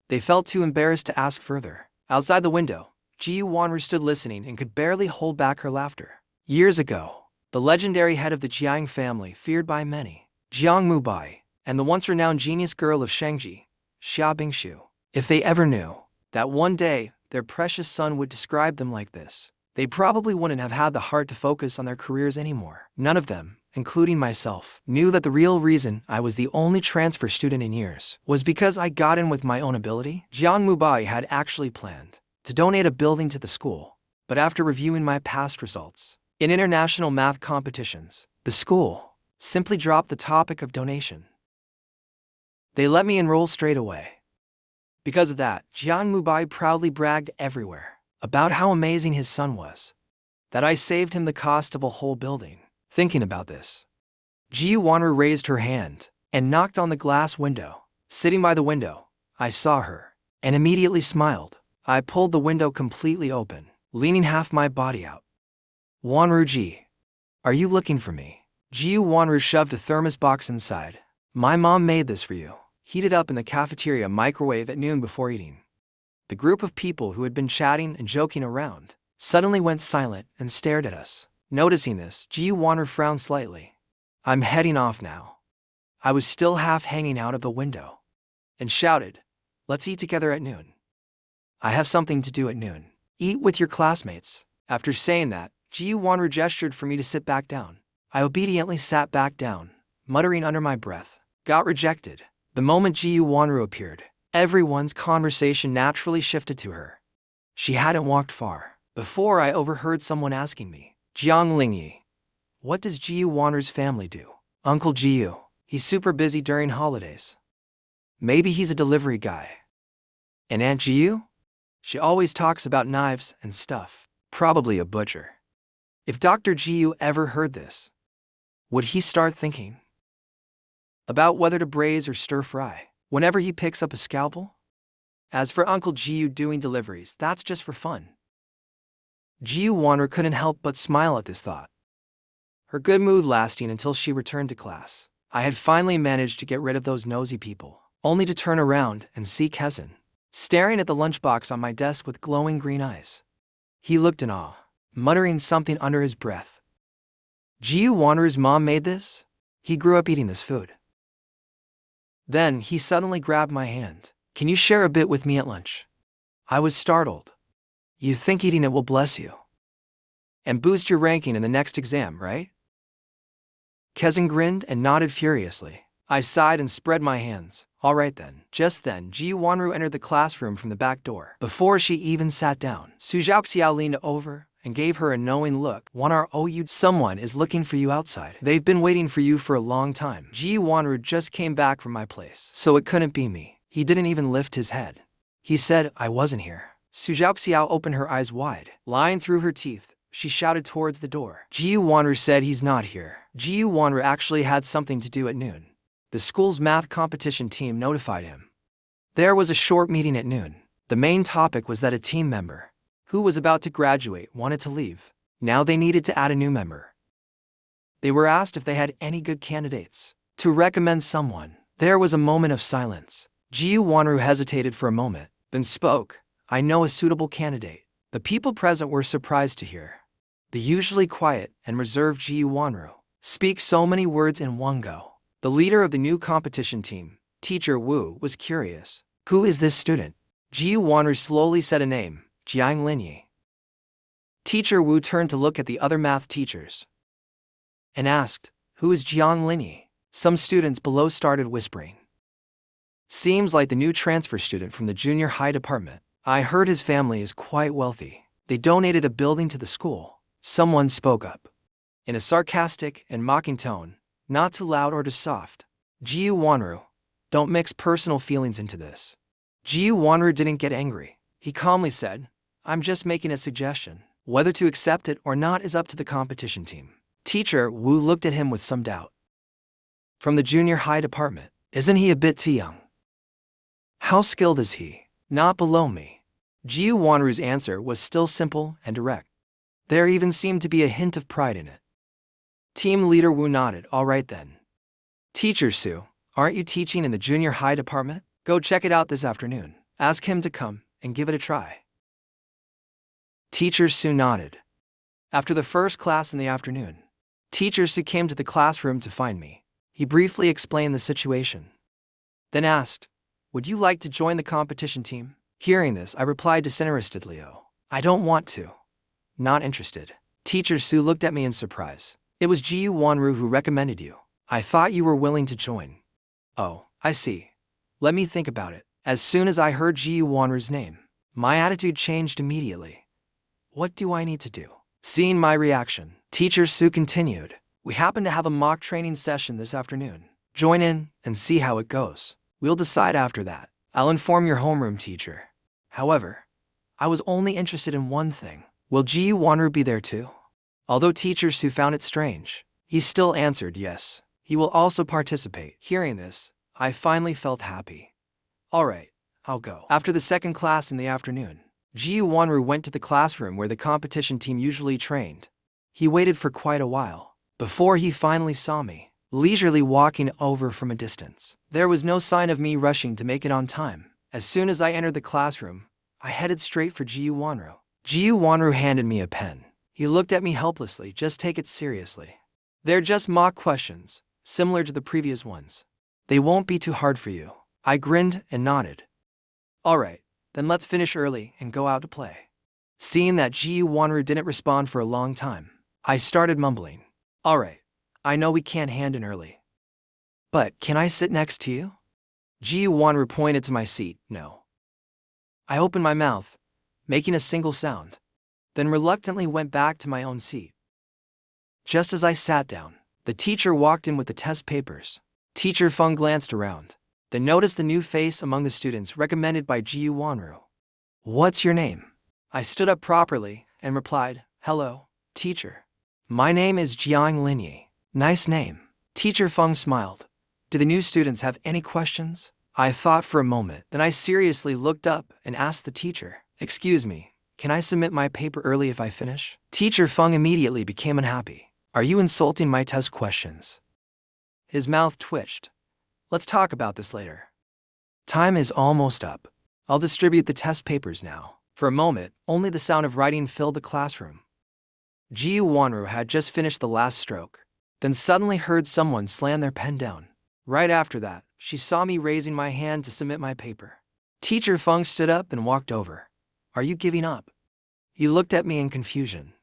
they felt too embarrassed to ask further. Outside the window, Jiu Wanru stood listening and could barely hold back her laughter. Years ago, the legendary head of the Jiang family, feared by many, Jiang Mubai, and the once renowned genius girl of Shangji, Xia Bingshu, if they ever knew that one day their precious son would describe them like this, they probably wouldn't have had the heart to focus on their careers anymore. None of them, including myself, knew that the real reason I was the only transfer student in years was because I got in with my own ability. Jiang Mubai had actually planned to donate a building to the school, but after reviewing my past results in international math competitions, the school simply dropped the topic of donation. They let me enroll straight away. Because of that, Jiang Mubai proudly bragged everywhere about how amazing his son was, that I saved him the cost of a whole building. Thinking about this, Jiu Wanru raised her hand and knocked on the glass window. Sitting by the window, I saw her and immediately smiled. I pulled the window completely open, leaning half my body out. Wanru Ji, are you looking for me? Jiu Wanru shoved a thermos box inside. My mom made this for you. Heated up in the cafeteria microwave at noon before eating. The group of people who had been chatting and joking around suddenly went silent and stared at us. Noticing this, Jiu Wanru frowned slightly. I'm heading off now. I was still half hanging out of the window and shouted, let's eat together at noon. I have something to do at noon. Eat with your classmates. After saying that, Ji Wonru gestured for me to sit back down. I obediently sat back down, muttering under my breath. Got rejected. The moment Ji Wonru appeared, everyone's conversation naturally shifted to her. She hadn't walked far before I overheard someone asking me, "Jianglingyi, what does Ji Wonru's family do?" "Uncle Jiu. He's super busy during holidays. Maybe he's a delivery guy." "And Aunt Jiu? She always talks about knives and stuff. Probably a butcher." If Dr. Jiu ever heard this, would he start thinking about whether to braise or stir-fry whenever he picks up a scalpel? As for Uncle Jiu doing deliveries, that's just for fun. Jiu Wonru couldn't help but smile at this thought, her good mood lasting until she returned to class. I had finally managed to get rid of those nosy people, only to turn around and see Kezan staring at the lunchbox on my desk with glowing green eyes. He looked in awe, muttering something under his breath. Jiu Wonru's mom made this? He grew up eating this food. Then he suddenly grabbed my hand. "Can you share a bit with me at lunch?" I was startled. "You think eating it will bless you and boost your ranking in the next exam, right?" Kezan grinned and nodded furiously. I sighed and spread my hands. "All right then." Just then, Ji Wonru entered the classroom from the back door. Before she even sat down, Su Zhaoxiao leaned over and gave her a knowing look. "1ROU, someone is looking for you outside. They've been waiting for you for a long time." Ji Wonru just came back from my place, so it couldn't be me. He didn't even lift his head. He said I wasn't here. Su Zhaoxiao opened her eyes wide. Lying through her teeth, she shouted towards the door. Ji Wonru said he's not here. Ji Wonru actually had something to do at noon. The school's math competition team notified him. There was a short meeting at noon. The main topic was that a team member, who was about to graduate, wanted to leave. Now they needed to add a new member. They were asked if they had any good candidates to recommend someone. There was a moment of silence. Ji Wonru hesitated for a moment, then spoke. "I know a suitable candidate." The people present were surprised to hear the usually quiet and reserved Ji Wonru speak so many words in one go. The leader of the new competition team, Teacher Wu, was curious. "Who is this student?" Ji Wonru slowly said a name, "Jianglingyi." Teacher Wu turned to look at the other math teachers and asked, "Who is Jianglingyi?" Some students below started whispering. "Seems like the new transfer student from the junior high department. I heard his family is quite wealthy. They donated a building to the school." Someone spoke up in a sarcastic and mocking tone, not too loud or too soft. "Ji Wonru, don't mix personal feelings into this." Ji Wonru didn't get angry. He calmly said, "I'm just making a suggestion. Whether to accept it or not is up to the competition team." Teacher Wu looked at him with some doubt. "From the junior high department, isn't he a bit too young? How skilled is he?" "Not below me." Ji Wonru's answer was still simple and direct. There even seemed to be a hint of pride in it. Team leader Wu nodded. "All right then. Teacher Su, aren't you teaching in the junior high department? Go check it out this afternoon. Ask him to come and give it a try." Teacher Su nodded. After the first class in the afternoon, Teacher Su came to the classroom to find me. He briefly explained the situation, then asked, "Would you like to join the competition team?" Hearing this, I replied disinterestedly, "Oh, I don't want to. Not interested." Teacher Su looked at me in surprise. "It was Ji Wonru who recommended you. I thought you were willing to join." "Oh, I see. Let me think about it." As soon as I heard Ji Wonru's name, my attitude changed immediately. What do I need to do? Seeing my reaction, Teacher Su continued, "We happen to have a mock training session this afternoon. Join in and see how it goes. We'll decide after that. I'll inform your homeroom teacher." However, I was only interested in one thing. Will Ji Wonru be there too? Although Teacher Su found it strange, he still answered yes. He will also participate. Hearing this, I finally felt happy. All right, I'll go. After the second class in the afternoon, Ji Wonru went to the classroom where the competition team usually trained. He waited for quite a while before he finally saw me, leisurely walking over from a distance. There was no sign of me rushing to make it on time. As soon as I entered the classroom, I headed straight for Ji Wonru. Ji Wonru handed me a pen. He looked at me helplessly. "Just take it seriously. They're just mock questions, similar to the previous ones. They won't be too hard for you." I grinned and nodded. "All right, then let's finish early and go out to play." Seeing that Ji Wanru didn't respond for a long time, I started mumbling. Alright, I know we can't hand in early. But can I sit next to you? Ji Wanru pointed to my seat. No. I opened my mouth, making a single sound, then reluctantly went back to my own seat. Just as I sat down, the teacher walked in with the test papers. Teacher Feng glanced around, then noticed the new face among the students recommended by Ji Wanru. What's your name? I stood up properly and replied, Hello, teacher. My name is NiceGamLii. Nice name. Teacher Feng smiled. Do the new students have any questions? I thought for a moment, then I seriously looked up and asked the teacher, Excuse me, can I submit my paper early if I finish? Teacher Feng immediately became unhappy. Are you insulting my test questions? His mouth twitched. Let's talk about this later. Time is almost up. I'll distribute the test papers now. For a moment, only the sound of writing filled the classroom. Ji Wanru had just finished the last stroke, then suddenly heard someone slam their pen down. Right after that, she saw me raising my hand to submit my paper. Teacher Feng stood up and walked over. Are you giving up? He looked at me in confusion.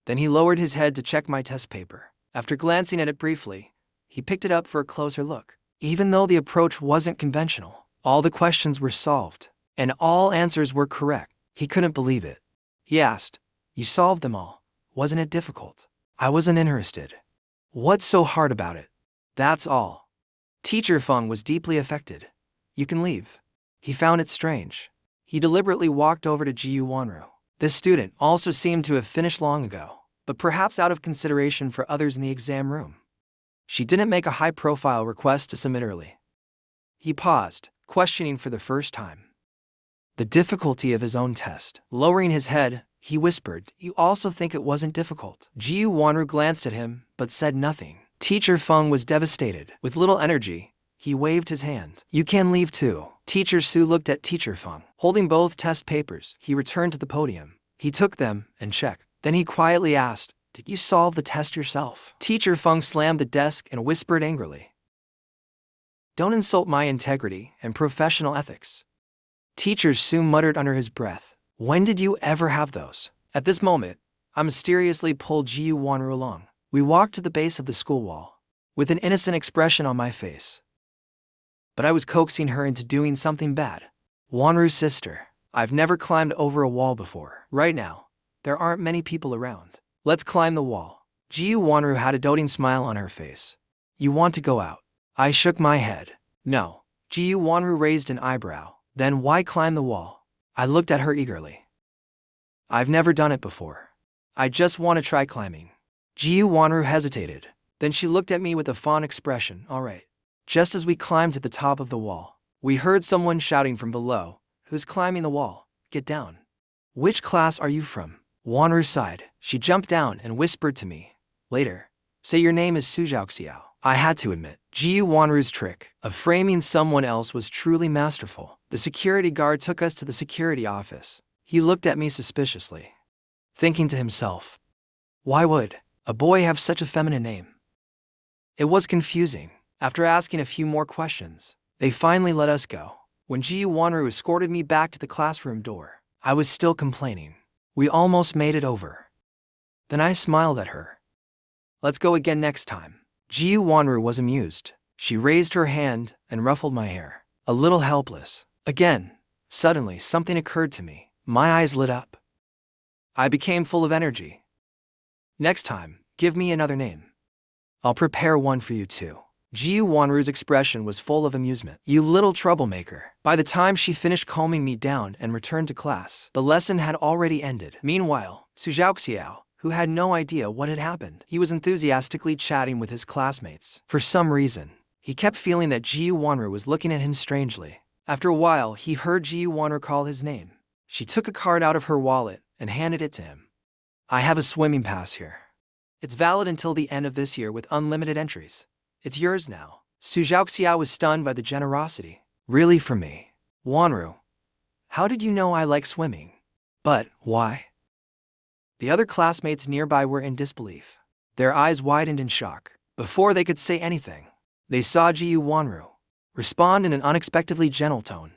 Then he lowered his head to check my test paper. After glancing at it briefly, he picked it up for a closer look. Even though the approach wasn't conventional, all the questions were solved, and all answers were correct. He couldn't believe it. He asked, You solved them all. Wasn't it difficult? I wasn't interested. What's so hard about it? That's all. Teacher Feng was deeply affected. You can leave. He found it strange. He deliberately walked over to Ji Wanru. This student also seemed to have finished long ago, but perhaps out of consideration for others in the exam room. She didn't make a high-profile request to submit early. He paused, questioning for the first time the difficulty of his own test. Lowering his head, he whispered, You also think it wasn't difficult? Ji Wanru glanced at him, but said nothing. Teacher Feng was devastated. With little energy, he waved his hand. You can leave too. Teacher Su looked at Teacher Feng. Holding both test papers, he returned to the podium. He took them and checked. Then he quietly asked, Did you solve the test yourself? Teacher Feng slammed the desk and whispered angrily, Don't insult my integrity and professional ethics. Teacher Su muttered under his breath. When did you ever have those? At this moment, I mysteriously pulled Ji Wanru along. We walked to the base of the school wall, with an innocent expression on my face. But I was coaxing her into doing something bad. Wanru's sister, I've never climbed over a wall before. Right now, there aren't many people around. Let's climb the wall. Ji Wanru had a doting smile on her face. You want to go out? I shook my head. No. Ji Wanru raised an eyebrow. Then why climb the wall? I looked at her eagerly. I've never done it before. I just want to try climbing. Ji Wanru hesitated. Then she looked at me with a fond expression. All right. Just as we climbed to the top of the wall, we heard someone shouting from below. Who's climbing the wall? Get down. Which class are you from? Wanru sighed. She jumped down and whispered to me. Later, say your name is Sujiaoxiao. I had to admit, Ji Wanru's trick of framing someone else was truly masterful. The security guard took us to the security office. He looked at me suspiciously, thinking to himself, why would a boy have such a feminine name? It was confusing. After asking a few more questions, they finally let us go. When Ji Wanru escorted me back to the classroom door, I was still complaining. We almost made it over. Then I smiled at her. Let's go again next time. Ji Wanru was amused. She raised her hand and ruffled my hair, a little helpless. Again, suddenly something occurred to me. My eyes lit up. I became full of energy. Next time, give me another name. I'll prepare one for you too. Ji Wanru's expression was full of amusement. You little troublemaker. By the time she finished calming me down and returned to class, the lesson had already ended. Meanwhile, Sujiaoxiao, who had no idea what had happened, he was enthusiastically chatting with his classmates. For some reason, he kept feeling that Ji Wanru was looking at him strangely. After a while, he heard Ji Wanru call his name. She took a card out of her wallet and handed it to him. I have a swimming pass here. It's valid until the end of this year with unlimited entries. It's yours now. Sujiaoxiao was stunned by the generosity. Really for me? Wanru, how did you know I like swimming? But why? The other classmates nearby were in disbelief. Their eyes widened in shock. Before they could say anything, they saw Ji Wanru respond in an unexpectedly gentle tone.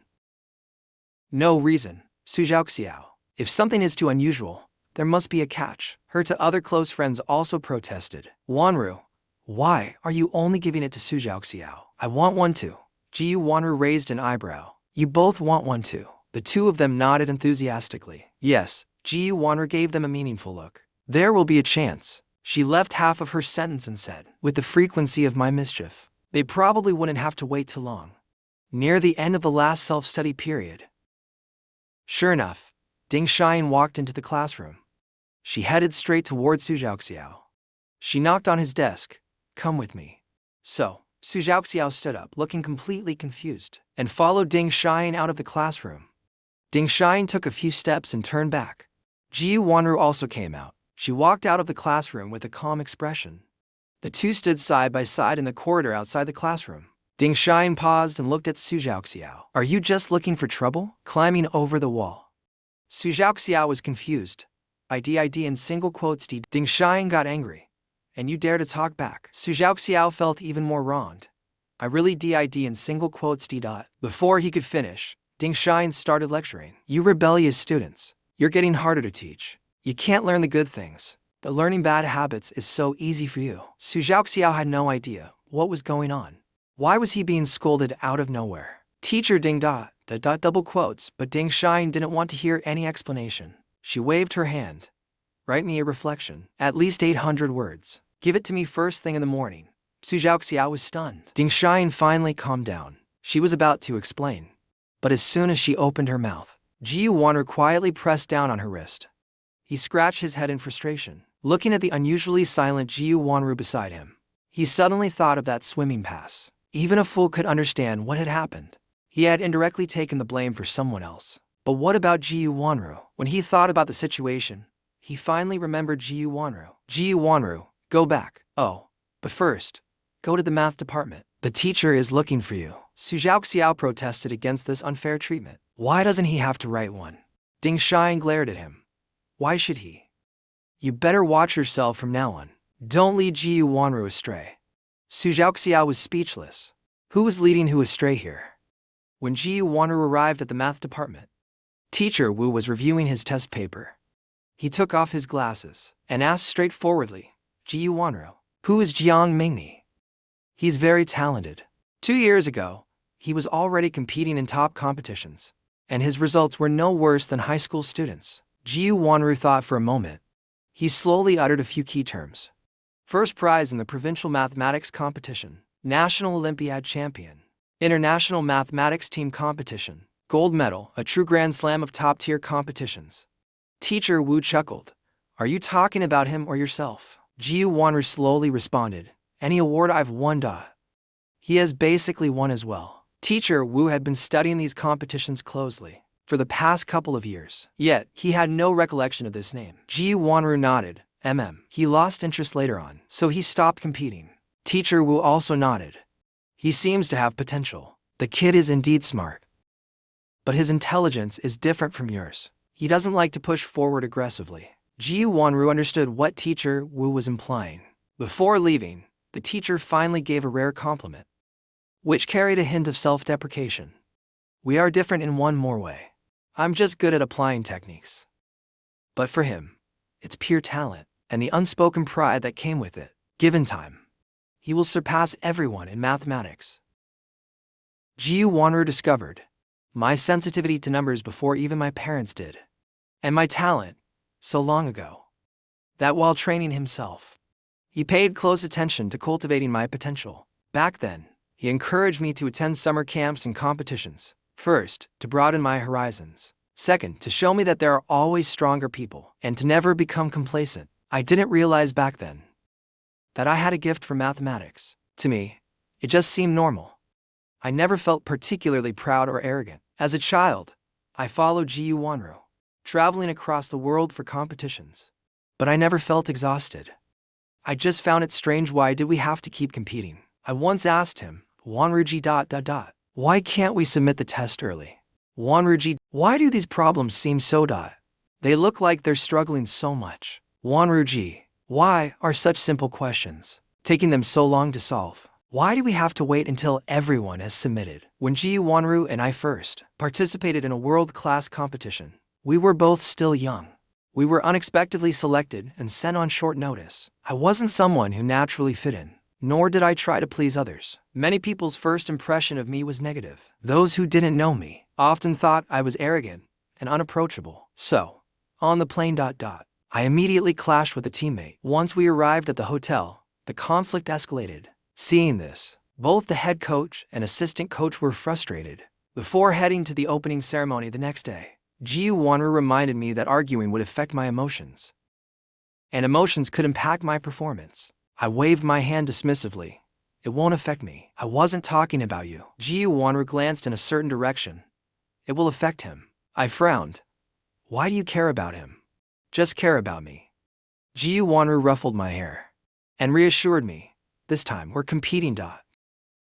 No reason, Sujiaoxiao. If something is too unusual, there must be a catch. Her to other close friends also protested. Wanru, why are you only giving it to Sujiaoxiao? I want one too. Jiu Wanru raised an eyebrow. You both want one too. The two of them nodded enthusiastically. Yes, Jiu Wanru gave them a meaningful look. There will be a chance. She left half of her sentence and said, with the frequency of my mischief, they probably wouldn't have to wait too long. Near the end of the last self-study period. Sure enough, Ding Xian walked into the classroom. She headed straight toward Su Zhaoxiao. She knocked on his desk. Come with me. So, Su Zhaoxiao stood up, looking completely confused, and followed Ding Xian out of the classroom. Ding Xian took a few steps and turned back. Jiu Wanru also came out. She walked out of the classroom with a calm expression. The two stood side by side in the corridor outside the classroom. Ding Xian paused and looked at Su Zhaoxiao. Are you just looking for trouble? Climbing over the wall. Su Zhaoxiao was confused. IDID in single quotes. Ding Xian got angry. And you dare to talk back? Su Zhaoxiao felt even more wronged. I really did in single quotes. Before he could finish, Ding Xian started lecturing. You rebellious students. You're getting harder to teach. You can't learn the good things. But learning bad habits is so easy for you. Su Zhaoxiao had no idea what was going on. Why was he being scolded out of nowhere? Teacher Ding double quotes, but Ding Xian didn't want to hear any explanation. She waved her hand. Write me a reflection, at least 800 words. Give it to me first thing in the morning. Su Zhaoxiao was stunned. Ding Xian finally calmed down. She was about to explain. But as soon as she opened her mouth, Jiu Wanru quietly pressed down on her wrist. He scratched his head in frustration, looking at the unusually silent Jiu Wanru beside him. He suddenly thought of that swimming pass. Even a fool could understand what had happened. He had indirectly taken the blame for someone else. But what about Jiu Wanru? When he thought about the situation, he finally remembered Jiu Wanru. Jiu Wanru, go back. Oh, but first, go to the math department. The teacher is looking for you. Su Zhaoxiao protested against this unfair treatment. Why doesn't he have to write one? Ding Xian glared at him. Why should he? You better watch yourself from now on. Don't lead Jiu Wanru astray. Su Zhaoxiao was speechless. Who was leading who astray here? When Jiu Wanru arrived at the math department, Teacher Wu was reviewing his test paper. He took off his glasses and asked straightforwardly, Jiu Wanru, who is Jiang Mingni? He's very talented. 2 years ago, he was already competing in top competitions, and his results were no worse than high school students. Jiu Wanru thought for a moment. He slowly uttered a few key terms. First prize in the provincial mathematics competition, National Olympiad champion, International Mathematics Team competition, gold medal, a true grand slam of top-tier competitions. Teacher Wu chuckled. Are you talking about him or yourself? Jiu Wanru slowly responded. Any award I've won. He has basically won as well. Teacher Wu had been studying these competitions closely for the past couple of years, yet he had no recollection of this name. Jiu Wanru nodded. He lost interest later on, so he stopped competing. Teacher Wu also nodded. He seems to have potential. The kid is indeed smart. But his intelligence is different from yours. He doesn't like to push forward aggressively. Jiu Wanru understood what Teacher Wu was implying. Before leaving, the teacher finally gave a rare compliment, which carried a hint of self-deprecation. We are different in one more way. I'm just good at applying techniques. But for him, it's pure talent and the unspoken pride that came with it. Given time, he will surpass everyone in mathematics. Jiu Wanru discovered my sensitivity to numbers before even my parents did, and my talent so long ago that while training himself, he paid close attention to cultivating my potential. Back then, he encouraged me to attend summer camps and competitions. First, to broaden my horizons. Second, to show me that there are always stronger people, and to never become complacent. I didn't realize back then that I had a gift for mathematics. To me, it just seemed normal. I never felt particularly proud or arrogant. As a child, I followed Jiu Wanru, traveling across the world for competitions. But I never felt exhausted. I just found it strange, why did we have to keep competing? I once asked him, Wanruji ... Why can't we submit the test early? Wanruji, why do these problems seem so ... They look like they're struggling so much. Wanruji, why are such simple questions taking them so long to solve? Why do we have to wait until everyone has submitted? When Jiu Wanru and I first participated in a world-class competition, We were both still young. We were unexpectedly selected and sent on short notice. I wasn't someone who naturally fit in, nor did I try to please others. Many people's first impression of me was negative. Those who didn't know me often thought I was arrogant and unapproachable. So, on the plane, I immediately clashed with a teammate. Once we arrived at the hotel, the conflict escalated. Seeing this, both the head coach and assistant coach were frustrated. Before heading to the opening ceremony the next day, Ji Wonru reminded me that arguing would affect my emotions, and emotions could impact my performance. I waved my hand dismissively. It won't affect me. I wasn't talking about you. Ji Wonru glanced in a certain direction. It will affect him. I frowned. Why do you care about him? Just care about me. Ji Wonru ruffled my hair and reassured me. This time we're competing.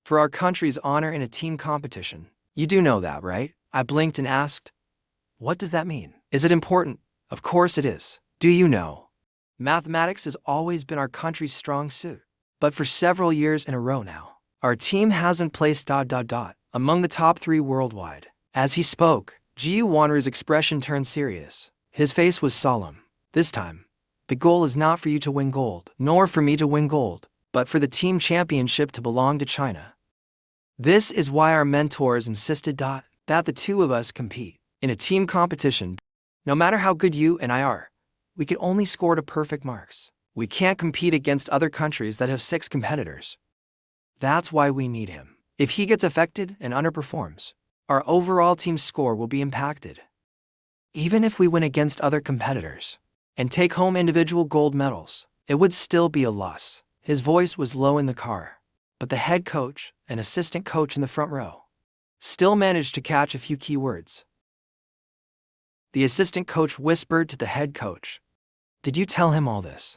For our country's honor in a team competition. You do know that, right? I blinked and asked. What does that mean? Is it important? Of course it is. Do you know? Mathematics has always been our country's strong suit. But for several years in a row now, our team hasn't placed among the top 3 worldwide. As he spoke, Ji Wonru's expression turned serious. His face was solemn. This time, the goal is not for you to win gold, nor for me to win gold, but for the team championship to belong to China. This is why our mentors insisted that the two of us compete. In a team competition, no matter how good you and I are, we can only score to perfect marks. We can't compete against other countries that have 6 competitors. That's why we need him. If he gets affected and underperforms, our overall team score will be impacted. Even if we win against other competitors and take home individual gold medals, it would still be a loss. His voice was low in the car, but the head coach and assistant coach in the front row still managed to catch a few key words. The assistant coach whispered to the head coach, "Did you tell him all this?"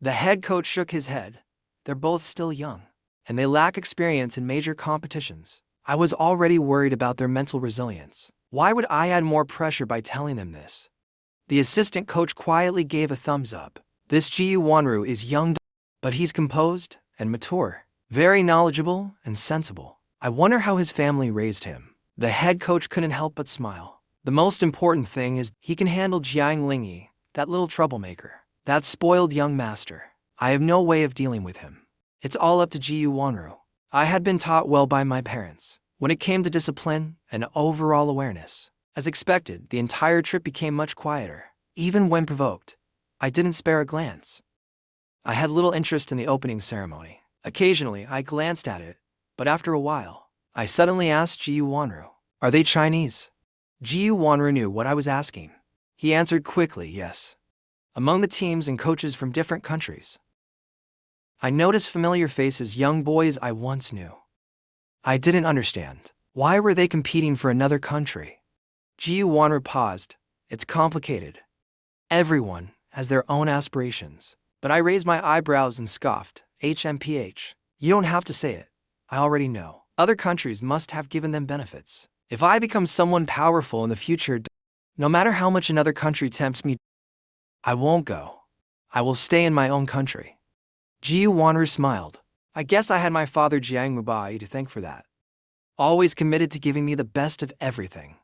The head coach shook his head. They're both still young, and they lack experience in major competitions. I was already worried about their mental resilience. Why would I add more pressure by telling them this? The assistant coach quietly gave a thumbs up. This Ji Wonru is young, but he's composed and mature, very knowledgeable and sensible. I wonder how his family raised him. The head coach couldn't help but smile. The most important thing is he can handle NiceGamLii, that little troublemaker, that spoiled young master. I have no way of dealing with him. It's all up to Ji Wonru. I had been taught well by my parents when it came to discipline and overall awareness. As expected, the entire trip became much quieter. Even when provoked, I didn't spare a glance. I had little interest in the opening ceremony. Occasionally, I glanced at it, but after a while, I suddenly asked Ji Wonru, "Are they Chinese?" Ji Wonru knew what I was asking. He answered quickly, "Yes." Among the teams and coaches from different countries, I noticed familiar faces, young boys I once knew. I didn't understand. Why were they competing for another country? Ji Wonru paused. It's complicated. Everyone has their own aspirations. But I raised my eyebrows and scoffed. HMPH. You don't have to say it. I already know. Other countries must have given them benefits. If I become someone powerful in the future, no matter how much another country tempts me, I won't go. I will stay in my own country. Ji Wonru smiled. I guess I had my father Jiang Mubai to thank for that. Always committed to giving me the best of everything.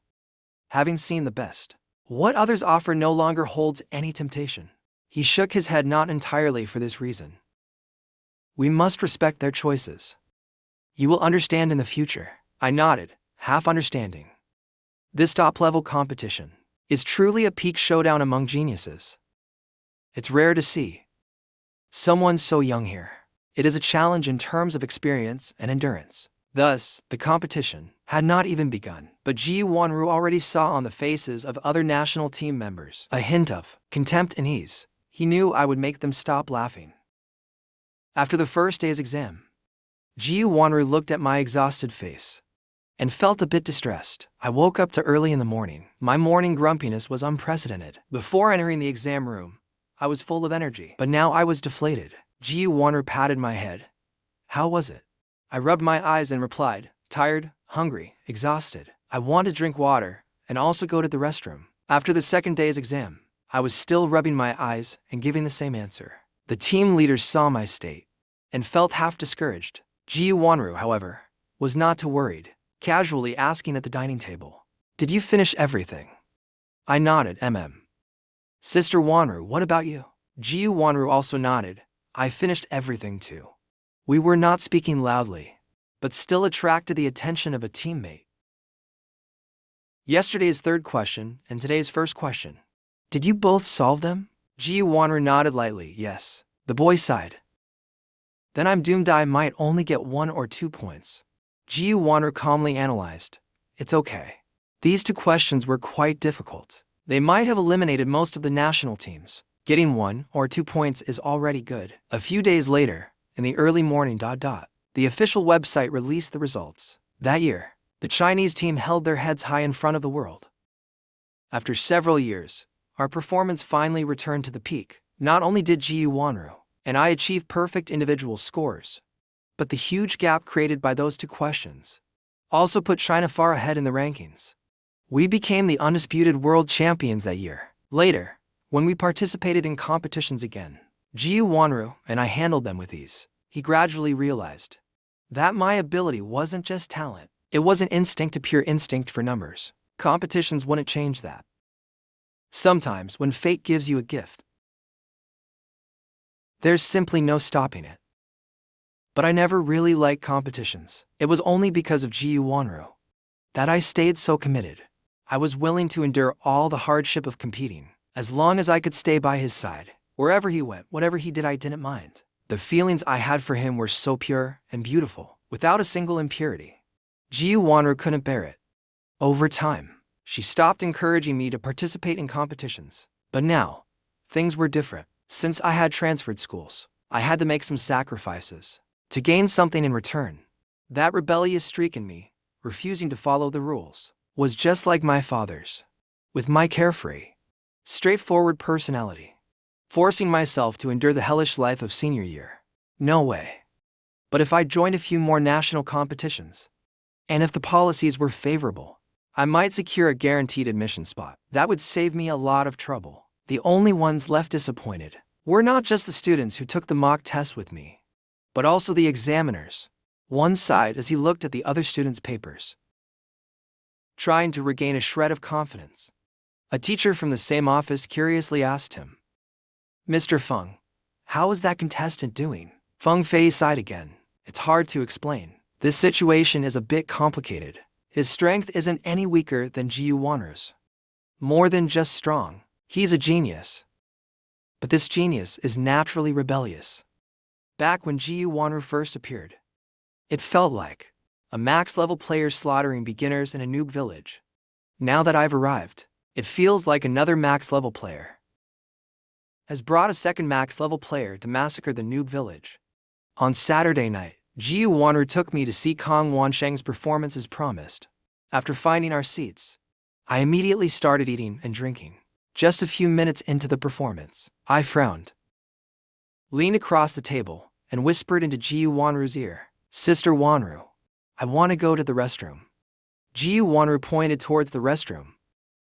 Having seen the best, what others offer no longer holds any temptation. He shook his head, not entirely for this reason. We must respect their choices. You will understand in the future. I nodded, half understanding. This top-level competition is truly a peak showdown among geniuses. It's rare to see someone so young here. It is a challenge in terms of experience and endurance. Thus, the competition had not even begun, but Ji Wonru already saw on the faces of other national team members a hint of contempt and ease. He knew I would make them stop laughing. After the first day's exam, Ji Wonru looked at my exhausted face and felt a bit distressed. I woke up too early in the morning. My morning grumpiness was unprecedented. Before entering the exam room, I was full of energy, but now I was deflated. Ji Wonru patted my head. How was it? I rubbed my eyes and replied, tired, hungry, exhausted. I want to drink water and also go to the restroom. After the second day's exam, I was still rubbing my eyes and giving the same answer. The team leaders saw my state and felt half discouraged. Ji Wonru, however, was not too worried, casually asking at the dining table, "Did you finish everything?" I nodded, Sister Wanru, what about you? Jiu Wanru also nodded. I finished everything too. We were not speaking loudly, but still attracted the attention of a teammate. Yesterday's third question and today's first question. Did you both solve them? Jiu Wanru nodded lightly, yes. The boy sighed. Then I'm doomed, I might only get 1 or 2 points. Jiu Wanru calmly analyzed. It's okay. These 2 questions were quite difficult. They might have eliminated most of the national teams. Getting 1 or 2 points is already good. A few days later, in the early morning, the official website released the results. That year, the Chinese team held their heads high in front of the world. After several years, our performance finally returned to the peak. Not only did Jiu Wanru and I achieve perfect individual scores, but the huge gap created by those 2 questions also put China far ahead in the rankings. We became the undisputed world champions that year. Later, when we participated in competitions again, Jiu Wanru and I handled them with ease. He gradually realized that my ability wasn't just talent, it was an instinct, a pure instinct for numbers. Competitions wouldn't change that. Sometimes when fate gives you a gift, there's simply no stopping it. But I never really liked competitions. It was only because of Jiu Wanru that I stayed so committed. I was willing to endure all the hardship of competing, as long as I could stay by his side. Wherever he went, whatever he did, I didn't mind. The feelings I had for him were so pure and beautiful, without a single impurity. Jiu Wanru couldn't bear it. Over time, she stopped encouraging me to participate in competitions. But now, things were different. Since I had transferred schools, I had to make some sacrifices to gain something in return. That rebellious streak in me, refusing to follow the rules, was just like my father's. With my carefree, straightforward personality, forcing myself to endure the hellish life of senior year. No way. But if I joined a few more national competitions, and if the policies were favorable, I might secure a guaranteed admission spot. That would save me a lot of trouble. The only ones left disappointed were not just the students who took the mock test with me, but also the examiners. One sighed as he looked at the other students' papers, trying to regain a shred of confidence. A teacher from the same office curiously asked him, Mr. Feng, how is that contestant doing? Feng Fei sighed again. It's hard to explain. This situation is a bit complicated. His strength isn't any weaker than Jiu Wanru's. More than just strong, he's a genius. But this genius is naturally rebellious. Back when Jiu Wanru first appeared, it felt like a max-level player slaughtering beginners in a noob village. Now that I've arrived, it feels like another max-level player has brought a second max-level player to massacre the noob village. On Saturday night, Jiu Wanru took me to see Kong Wansheng's performance as promised. After finding our seats, I immediately started eating and drinking. Just a few minutes into the performance, I frowned, leaned across the table, and whispered into Jiu Wanru's ear, Sister Wanru, I want to go to the restroom. Jiu Wanru pointed towards the restroom.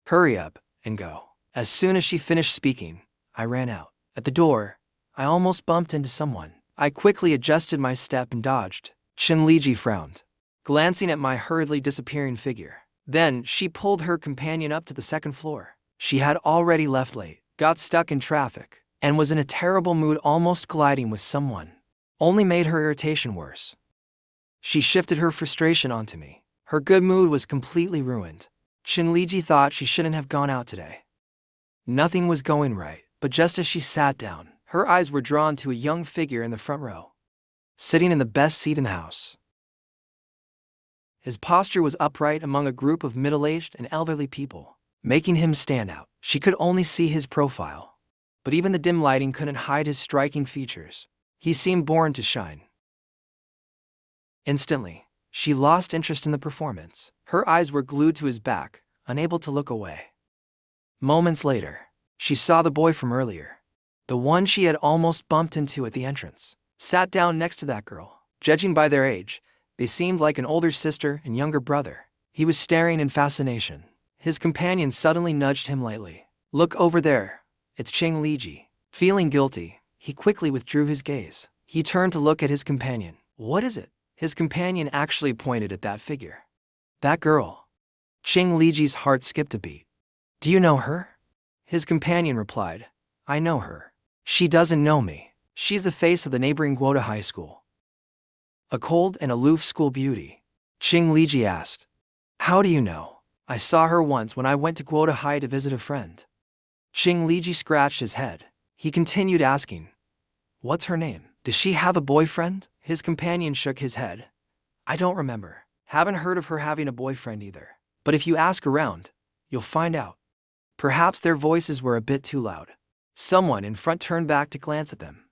Hurry up and go. As soon as she finished speaking, I ran out. At the door, I almost bumped into someone. I quickly adjusted my step and dodged. Liji frowned, glancing at my hurriedly disappearing figure. Then she pulled her companion up to the second floor. She had already left late, got stuck in traffic, and was in a terrible mood, almost colliding with someone. Only made her irritation worse. She shifted her frustration onto me. Her good mood was completely ruined. Liji thought she shouldn't have gone out today. Nothing was going right, but just as she sat down, her eyes were drawn to a young figure in the front row, sitting in the best seat in the house. His posture was upright among a group of middle-aged and elderly people, making him stand out. She could only see his profile, but even the dim lighting couldn't hide his striking features. He seemed born to shine. Instantly, she lost interest in the performance. Her eyes were glued to his back, unable to look away. Moments later, she saw the boy from earlier, the one she had almost bumped into at the entrance, sat down next to that girl. Judging by their age, they seemed like an older sister and younger brother. He was staring in fascination. His companion suddenly nudged him lightly. Look over there, it's Liji. Feeling guilty, he quickly withdrew his gaze. He turned to look at his companion. What is it? His companion actually pointed at that figure. That girl. Liji's heart skipped a beat. Do you know her? His companion replied, I know her. She doesn't know me. She's the face of the neighboring Guota High School. A cold and aloof school beauty. Qing Liji asked. How do you know? I saw her once when I went to Guota High to visit a friend. Qing Liji scratched his head. He continued asking, What's her name? Does she have a boyfriend? His companion shook his head. I don't remember. Haven't heard of her having a boyfriend either. But if you ask around, you'll find out. Perhaps their voices were a bit too loud. Someone in front turned back to glance at them.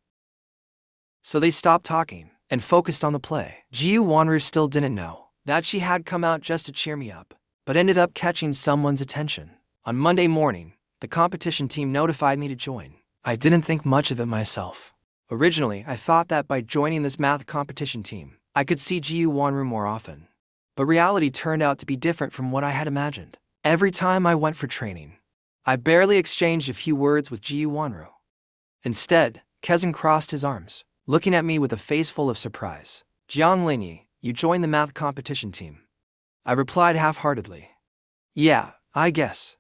So they stopped talking and focused on the play. Ji Wanru still didn't know that she had come out just to cheer me up, but ended up catching someone's attention. On Monday morning, the competition team notified me to join. I didn't think much of it myself. Originally, I thought that by joining this math competition team, I could see Ji Wanru more often. But reality turned out to be different from what I had imagined. Every time I went for training, I barely exchanged a few words with Ji Wanru. Instead, Kezan crossed his arms, looking at me with a face full of surprise. Jianglingyi, you joined the math competition team. I replied half-heartedly. Yeah, I guess.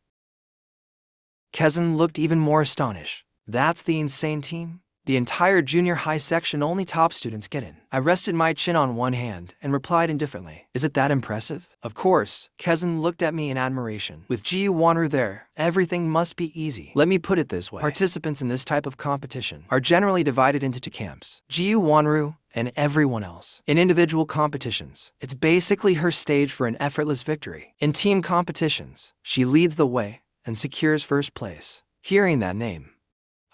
Kezan looked even more astonished. That's the insane team? The entire junior high section only top students get in. I rested my chin on one hand and replied indifferently. Is it that impressive? Of course, Kezan looked at me in admiration. With Ji Wanru there, everything must be easy. Let me put it this way. Participants in this type of competition are generally divided into two camps. Ji Wanru and everyone else. In individual competitions, it's basically her stage for an effortless victory. In team competitions, she leads the way and secures first place. Hearing that name,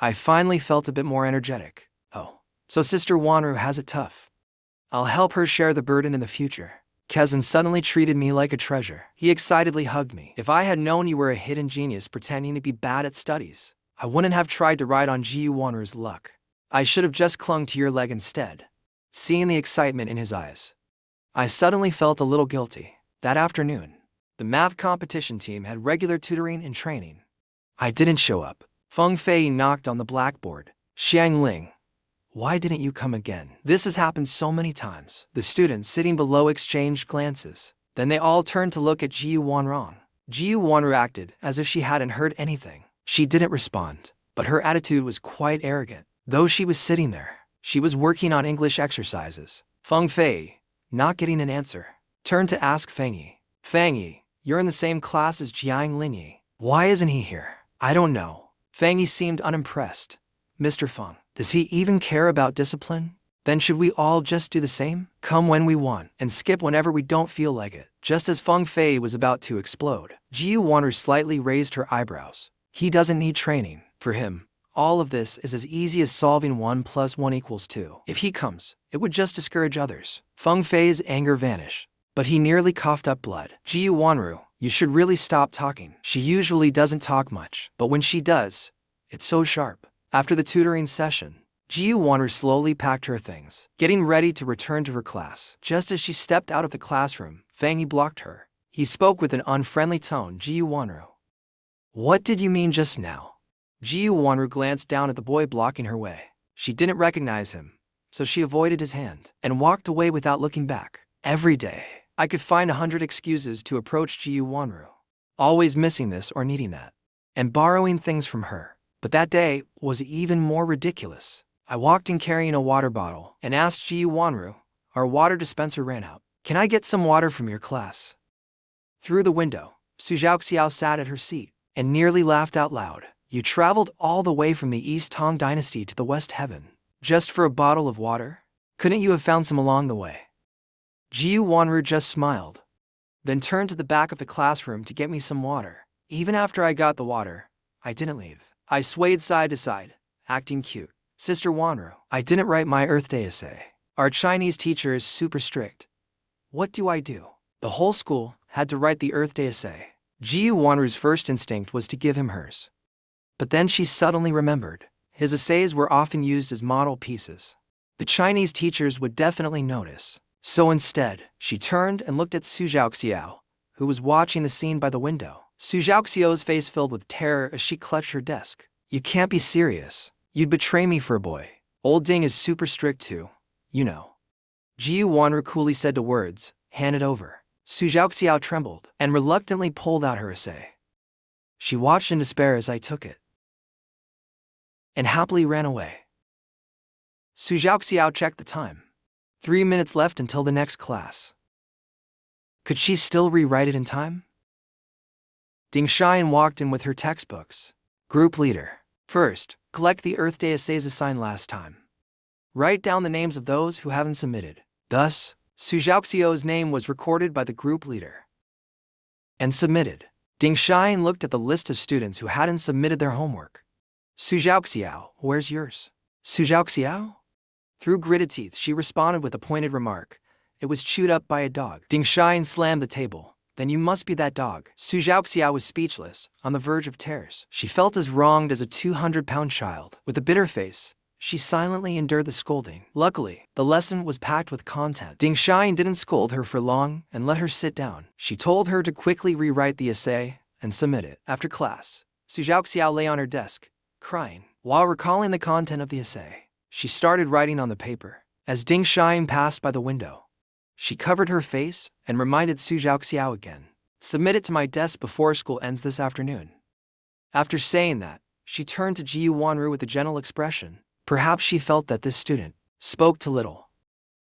I finally felt a bit more energetic. Oh, so Sister Wanru has it tough. I'll help her share the burden in the future. Kezan suddenly treated me like a treasure. He excitedly hugged me. If I had known you were a hidden genius pretending to be bad at studies, I wouldn't have tried to ride on Ji Wanru's luck. I should have just clung to your leg instead. Seeing the excitement in his eyes, I suddenly felt a little guilty. That afternoon, the math competition team had regular tutoring and training. I didn't show up. Feng Fei knocked on the blackboard. Xiang Ling, why didn't you come again? This has happened so many times. The students sitting below exchanged glances. Then they all turned to look at Ji Wanrong. Ji Wanru acted as if she hadn't heard anything. She didn't respond, but her attitude was quite arrogant. Though she was sitting there, she was working on English exercises. Feng Fei, not getting an answer, turned to ask Feng Yi. Feng Yi, you're in the same class as Jiang Lingyi. Why isn't he here? I don't know. Feng Yi seemed unimpressed. Mr. Feng, does he even care about discipline? Then should we all just do the same? Come when we want and skip whenever we don't feel like it. Just as Feng Fei was about to explode, Ji Wanru slightly raised her eyebrows. He doesn't need training. For him, all of this is as easy as solving 1 + 1 = 2. If he comes, it would just discourage others. Feng Fei's anger vanished, but he nearly coughed up blood. Ji Wanru, you should really stop talking. She usually doesn't talk much, but when she does, it's so sharp. After the tutoring session, Ji Wanru slowly packed her things, getting ready to return to her class. Just as she stepped out of the classroom, Feng Yi blocked her. He spoke with an unfriendly tone. Ji Wanru, what did you mean just now? Ji Wanru glanced down at the boy blocking her way. She didn't recognize him, so she avoided his hand and walked away without looking back. Every day, I could find 100 excuses to approach Ji Wanru, always missing this or needing that, and borrowing things from her. But that day was even more ridiculous. I walked in carrying a water bottle and asked Ji Wanru, our water dispenser ran out. Can I get some water from your class? Through the window, Su Zhaoxiao sat at her seat and nearly laughed out loud. You traveled all the way from the East Tang dynasty to the West Heaven, just for a bottle of water? Couldn't you have found some along the way? Ji Wanru just smiled, then turned to the back of the classroom to get me some water. Even after I got the water, I didn't leave. I swayed side to side, acting cute. Sister Wanru, I didn't write my Earth Day essay. Our Chinese teacher is super strict. What do I do? The whole school had to write the Earth Day essay. Ji Wanru's first instinct was to give him hers. But then she suddenly remembered. His essays were often used as model pieces. The Chinese teachers would definitely notice. So instead, she turned and looked at Su Zhaoxiao, who was watching the scene by the window. Su Zhaoxiao's face filled with terror as she clutched her desk. You can't be serious. You'd betray me for a boy. Old Ding is super strict too, you know. Ji Wanru coolly said the words, hand it over. Su Zhaoxiao trembled and reluctantly pulled out her essay. She watched in despair as I took it and happily ran away. Su Xiao checked the time. 3 minutes left until the next class. Could she still rewrite it in time? Ding Xian walked in with her textbooks. Group leader. First, collect the Earth Day essays assigned last time. Write down the names of those who haven't submitted. Thus, Su Xiao's name was recorded by the group leader and submitted. Ding Xian looked at the list of students who hadn't submitted their homework. Su Xiao, where's yours? Su Xiao? Through gritted teeth, she responded with a pointed remark. It was chewed up by a dog. Ding Xian slammed the table. Then you must be that dog. Su Xiao was speechless, on the verge of tears. She felt as wronged as a 200-pound child. With a bitter face, she silently endured the scolding. Luckily, the lesson was packed with content. Ding Xian didn't scold her for long and let her sit down. She told her to quickly rewrite the essay and submit it. After class, Su Xiao lay on her desk, crying. While recalling the content of the essay, she started writing on the paper. As Ding Xian passed by the window, she covered her face and reminded Su Xiao again. Submit it to my desk before school ends this afternoon. After saying that, she turned to Ji Wanru with a gentle expression. Perhaps she felt that this student spoke too little.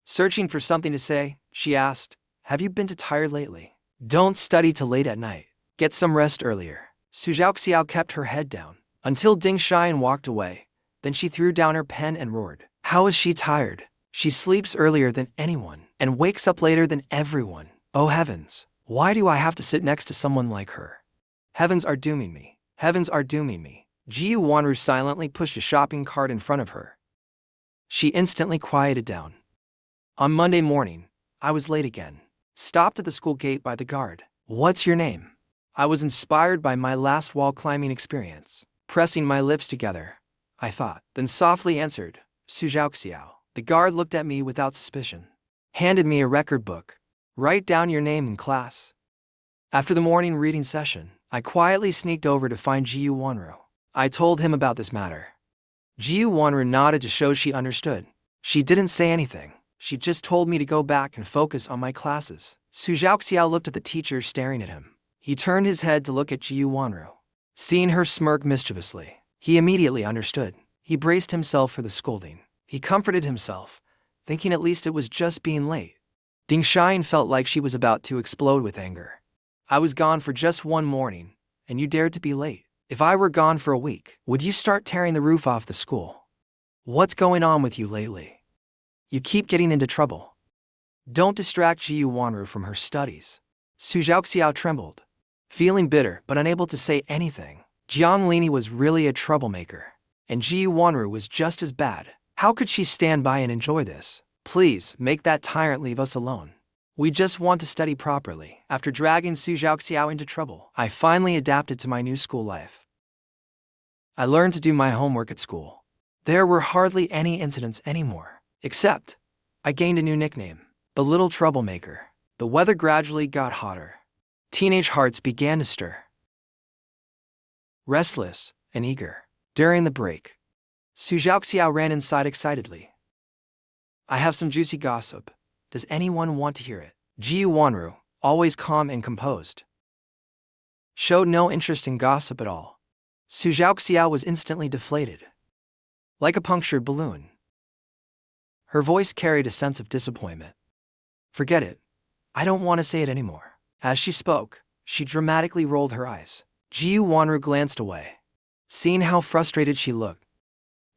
Searching for something to say, she asked, have you been too tired lately? Don't study till late at night. Get some rest earlier. Su Xiao kept her head down until Ding Xian walked away. Then she threw down her pen and roared. How is she tired? She sleeps earlier than anyone and wakes up later than everyone. Oh heavens, why do I have to sit next to someone like her? Heavens are dooming me. Heavens are dooming me. Ji Wanru silently pushed a shopping cart in front of her. She instantly quieted down. On Monday morning, I was late again. Stopped at the school gate by the guard. What's your name? I was inspired by my last wall climbing experience. Pressing my lips together, I thought, then softly answered, Su Xiao. The guard looked at me without suspicion. Handed me a record book. Write down your name in class. After the morning reading session, I quietly sneaked over to find Ji Wanru. I told him about this matter. Ji Wanru nodded to show she understood. She didn't say anything. She just told me to go back and focus on my classes. Su Xiao looked at the teacher staring at him. He turned his head to look at Ji Wanru. Seeing her smirk mischievously, he immediately understood. He braced himself for the scolding. He comforted himself, thinking at least it was just being late. Ding Xian felt like she was about to explode with anger. I was gone for just one morning, and you dared to be late. If I were gone for a week, would you start tearing the roof off the school? What's going on with you lately? You keep getting into trouble. Don't distract Ji Wanru from her studies. Su Xiao trembled, feeling bitter but unable to say anything. NiceGamLii was really a troublemaker, and Ji Wanru was just as bad. How could she stand by and enjoy this? Please, make that tyrant leave us alone. We just want to study properly. After dragging Su Xiao into trouble, I finally adapted to my new school life. I learned to do my homework at school. There were hardly any incidents anymore, except I gained a new nickname, the Little Troublemaker. The weather gradually got hotter. Teenage hearts began to stir. Restless and eager. During the break, Su Xiao ran inside excitedly. I have some juicy gossip. Does anyone want to hear it? Ji Wanru, always calm and composed, showed no interest in gossip at all. Su Xiao was instantly deflated, like a punctured balloon. Her voice carried a sense of disappointment. Forget it. I don't want to say it anymore. As she spoke, she dramatically rolled her eyes. Ji Wanru glanced away, seeing how frustrated she looked.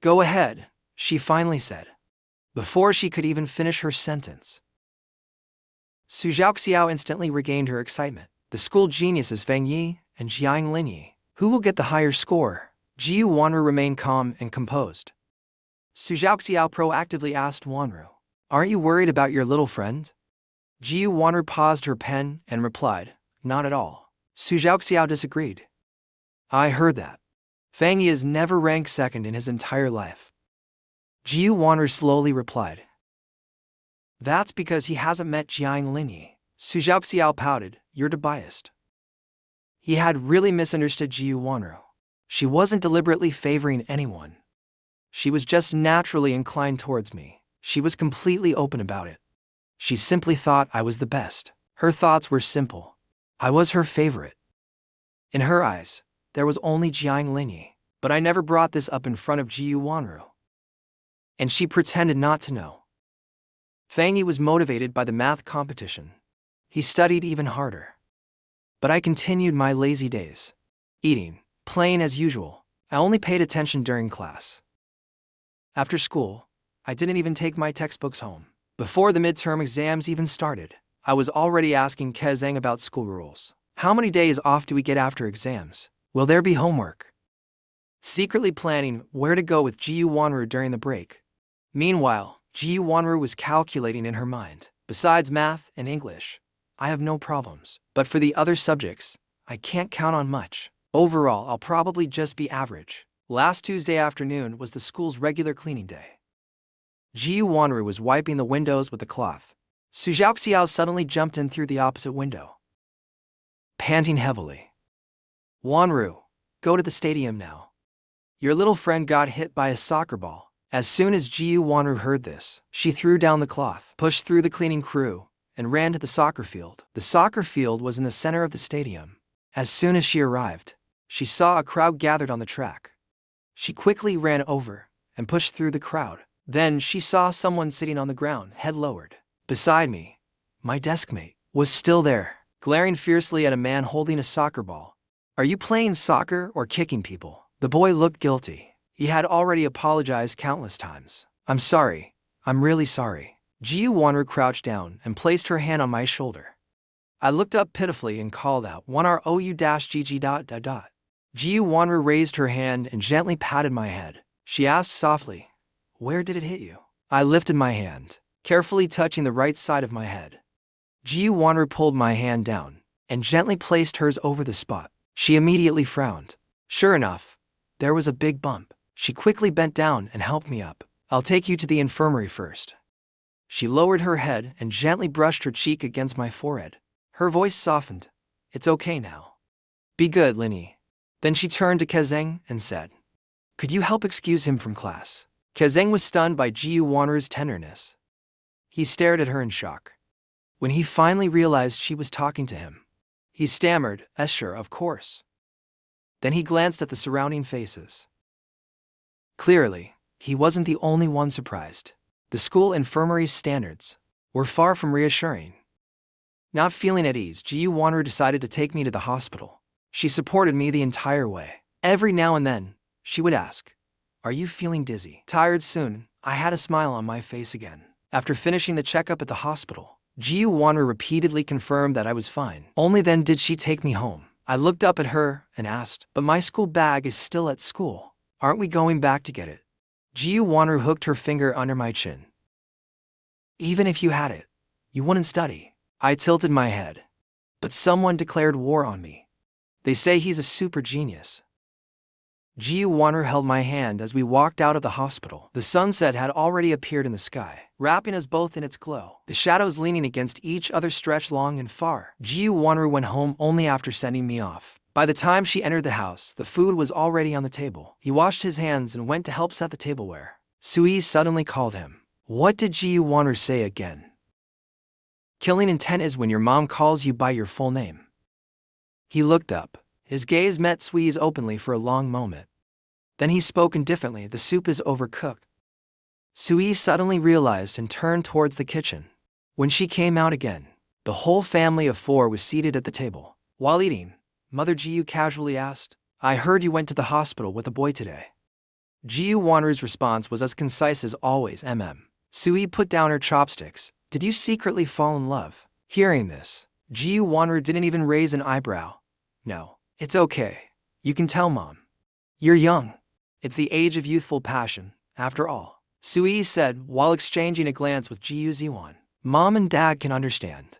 Go ahead, she finally said, before she could even finish her sentence. Su Xiao instantly regained her excitement. The school geniuses Fang Yi and Jiang Linyi. Who will get the higher score? Ji Wanru remained calm and composed. Su Xiao proactively asked Wanru, aren't you worried about your little friend? Ji Wanru paused her pen and replied, not at all. Su Xiao disagreed. I heard that. Fang Yi has never ranked second in his entire life. Ji Wanru slowly replied. That's because he hasn't met Jiang Linyi. Su Xiao pouted, you're too biased. He had really misunderstood Ji Wanru. She wasn't deliberately favoring anyone. She was just naturally inclined towards me. She was completely open about it. She simply thought I was the best. Her thoughts were simple. I was her favorite. In her eyes, there was only NiceGamLii. But I never brought this up in front of Jiu Wanru. And she pretended not to know. Fang Yi was motivated by the math competition. He studied even harder. But I continued my lazy days. Eating, playing as usual. I only paid attention during class. After school, I didn't even take my textbooks home. Before the midterm exams even started, I was already asking Kezeng about school rules. How many days off do we get after exams? Will there be homework? Secretly planning where to go with Jiu Wanru during the break. Meanwhile, Jiu Wanru was calculating in her mind. Besides math and English, I have no problems. But for the other subjects, I can't count on much. Overall, I'll probably just be average. Last Tuesday afternoon was the school's regular cleaning day. Jiu Wanru was wiping the windows with a cloth. Su Zhaoxiao suddenly jumped in through the opposite window, panting heavily. Wanru, go to the stadium now. Your little friend got hit by a soccer ball. As soon as Jiu Wanru heard this, she threw down the cloth, pushed through the cleaning crew, and ran to the soccer field. The soccer field was in the center of the stadium. As soon as she arrived, she saw a crowd gathered on the track. She quickly ran over and pushed through the crowd. Then she saw someone sitting on the ground, head lowered. Beside me, my deskmate was still there, glaring fiercely at a man holding a soccer ball. Are you playing soccer or kicking people? The boy looked guilty. He had already apologized countless times. I'm sorry. I'm really sorry. Jiu Wanru crouched down and placed her hand on my shoulder. I looked up pitifully and called out, 1ROU-GG. Jiu Wanru raised her hand and gently patted my head. She asked softly, where did it hit you? I lifted my hand, carefully touching the right side of my head. Jiu Wanru pulled my hand down and gently placed hers over the spot. She immediately frowned. Sure enough, there was a big bump. She quickly bent down and helped me up. I'll take you to the infirmary first. She lowered her head and gently brushed her cheek against my forehead. Her voice softened. It's okay now. Be good, Linny. Then she turned to Kezeng and said, could you help excuse him from class? Kezeng was stunned by Jiu Wanru's tenderness. He stared at her in shock. When he finally realized she was talking to him, he stammered, sure, of course. Then he glanced at the surrounding faces. Clearly, he wasn't the only one surprised. The school infirmary's standards were far from reassuring. Not feeling at ease, Jiu Wanru decided to take me to the hospital. She supported me the entire way. Every now and then, she would ask, are you feeling dizzy? Tired soon? I had a smile on my face again. After finishing the checkup at the hospital, Jiu Wanru repeatedly confirmed that I was fine. Only then did she take me home. I looked up at her and asked, but my school bag is still at school. Aren't we going back to get it? Jiu Wanru hooked her finger under my chin. Even if you had it, you wouldn't study. I tilted my head. But someone declared war on me. They say he's a super genius. Jiu Wanru held my hand as we walked out of the hospital. The sunset had already appeared in the sky, wrapping us both in its glow. The shadows leaning against each other stretched long and far. Jiu Wanru went home only after sending me off. By the time she entered the house, the food was already on the table. He washed his hands and went to help set the tableware. Sui suddenly called him. What did Jiu Wanru say again? Killing intent is when your mom calls you by your full name. He looked up. His gaze met Sui's openly for a long moment. Then he spoke indifferently, the soup is overcooked. Sui suddenly realized and turned towards the kitchen. When she came out again, the whole family of 4 was seated at the table. While eating, Mother Jiu casually asked, I heard you went to the hospital with a boy today. Jiu Wanru's response was as concise as always, Sui put down her chopsticks. Did you secretly fall in love? Hearing this, Jiu Wanru didn't even raise an eyebrow. No, it's okay. You can tell Mom. You're young. It's the age of youthful passion, after all. Sui said while exchanging a glance with Jiu Ziwan. Mom and Dad can understand.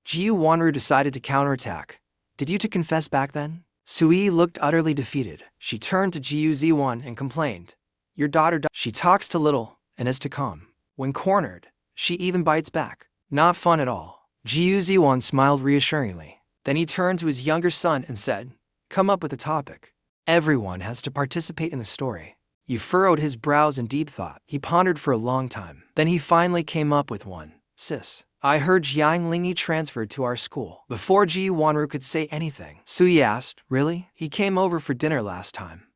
Jiu Wanru decided to counterattack. Did you two confess back then? Sui looked utterly defeated. She turned to Jiu Ziwan and complained. Your daughter she talks too little and is too calm. When cornered, she even bites back. Not fun at all. Jiu Ziwan smiled reassuringly. Then he turned to his younger son and said, come up with a topic. Everyone has to participate in the story. He furrowed his brows in deep thought. He pondered for a long time. Then he finally came up with one. Sis. I heard Jianglingyi transferred to our school. Before Ji Wanru could say anything, Suyi asked, really? He came over for dinner last time.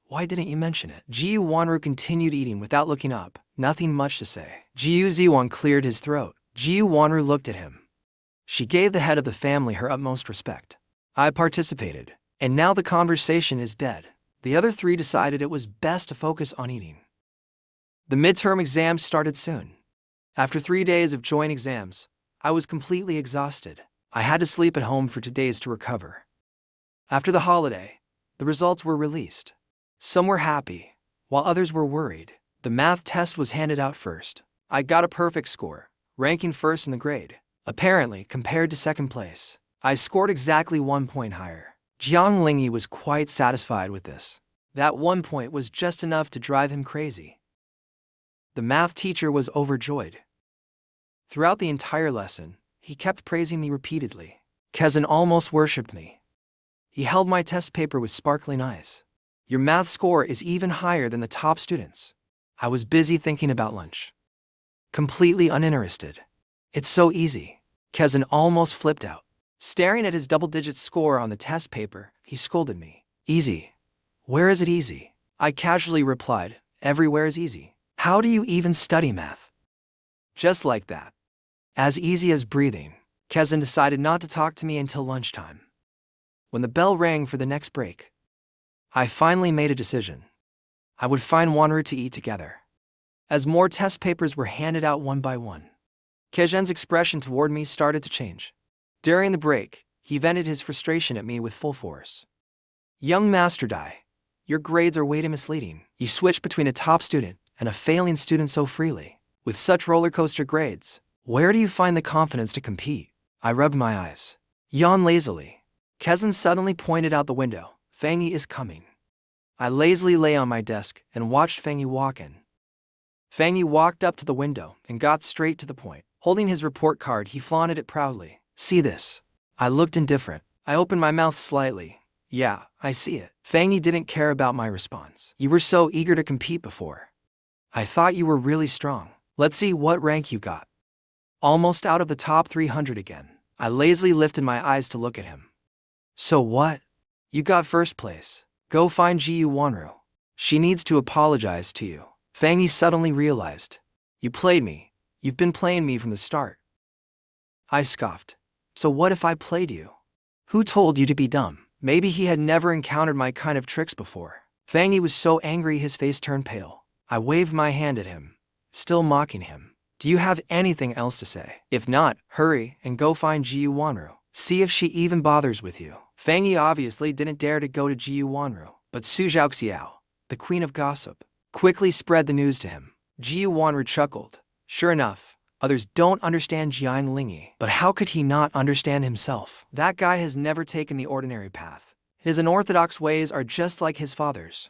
Why didn't you mention it? Ji Wanru continued eating without looking up, nothing much to say. Ji Ziwan cleared his throat. Ji Wanru looked at him. She gave the head of the family her utmost respect. I participated, and now the conversation is dead. The other three decided it was best to focus on eating. The midterm exams started soon. After 3 days of joint exams, I was completely exhausted. I had to sleep at home for 2 days to recover. After the holiday, the results were released. Some were happy, while others were worried. The math test was handed out first. I got a perfect score, ranking first in the grade. Apparently, compared to second place, I scored exactly 1 point higher. Jianglingyi was quite satisfied with this. That 1 point was just enough to drive him crazy. The math teacher was overjoyed. Throughout the entire lesson, he kept praising me repeatedly. Kezan almost worshipped me. He held my test paper with sparkling eyes. Your math score is even higher than the top students. I was busy thinking about lunch. Completely uninterested. It's so easy. Kezan almost flipped out. Staring at his double-digit score on the test paper, he scolded me. Easy. Where is it easy? I casually replied, everywhere is easy. How do you even study math? Just like that. As easy as breathing. Kezan decided not to talk to me until lunchtime. When the bell rang for the next break, I finally made a decision. I would find Wanru to eat together. As more test papers were handed out one by one, Kezan's expression toward me started to change. During the break, he vented his frustration at me with full force. Young Master Dai, your grades are way too misleading. You switch between a top student and a failing student so freely. With such roller coaster grades, where do you find the confidence to compete? I rubbed my eyes. Yawned lazily. Kezan suddenly pointed out the window. Fangyi is coming. I lazily lay on my desk and watched Fangyi walk in. Fangyi walked up to the window and got straight to the point. Holding his report card, he flaunted it proudly. See this? I looked indifferent. I opened my mouth slightly. Yeah, I see it. Fangyi didn't care about my response. You were so eager to compete before. I thought you were really strong. Let's see what rank you got. Almost out of the top 300 again. I lazily lifted my eyes to look at him. So what? You got first place. Go find Ji Wanru. She needs to apologize to you. Fangyi suddenly realized. You played me. You've been playing me from the start. I scoffed. So what if I played you? Who told you to be dumb? Maybe he had never encountered my kind of tricks before. Fangyi was so angry his face turned pale. I waved my hand at him, still mocking him. Do you have anything else to say? If not, hurry and go find Ji Wanru. See if she even bothers with you. Fangyi obviously didn't dare to go to Ji Wanru, but Su Zhaoxiao, the queen of gossip, quickly spread the news to him. Ji Wanru chuckled. Sure enough, others don't understand Jianglingyi, but how could he not understand himself? That guy has never taken the ordinary path. His unorthodox ways are just like his father's.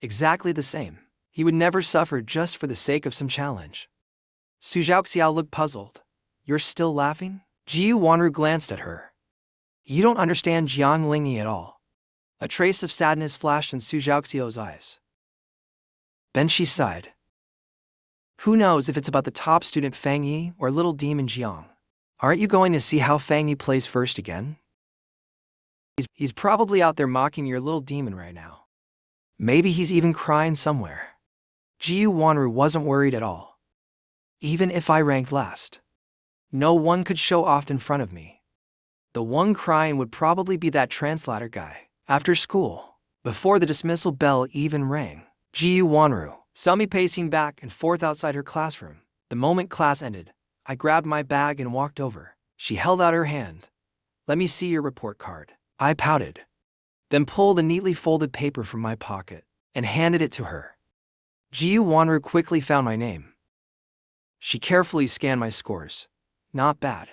Exactly the same. He would never suffer just for the sake of some challenge. Su Zhaoxiao looked puzzled. You're still laughing? Ji Wanru glanced at her. You don't understand Jianglingyi at all. A trace of sadness flashed in Su Zhaoxiao's eyes. Then she sighed. Who knows if it's about the top student Fangyi or little demon Jiang? Aren't you going to see how Fangyi plays first again? He's probably out there mocking your little demon right now. Maybe he's even crying somewhere. Ji Wanru wasn't worried at all. Even if I ranked last, no one could show off in front of me. The one crying would probably be that translator guy. After school, before the dismissal bell even rang, Ji Wanru saw me pacing back and forth outside her classroom. The moment class ended, I grabbed my bag and walked over. She held out her hand. Let me see your report card. I pouted, then pulled a neatly folded paper from my pocket and handed it to her. Ji Wanru quickly found my name. She carefully scanned my scores. Not bad.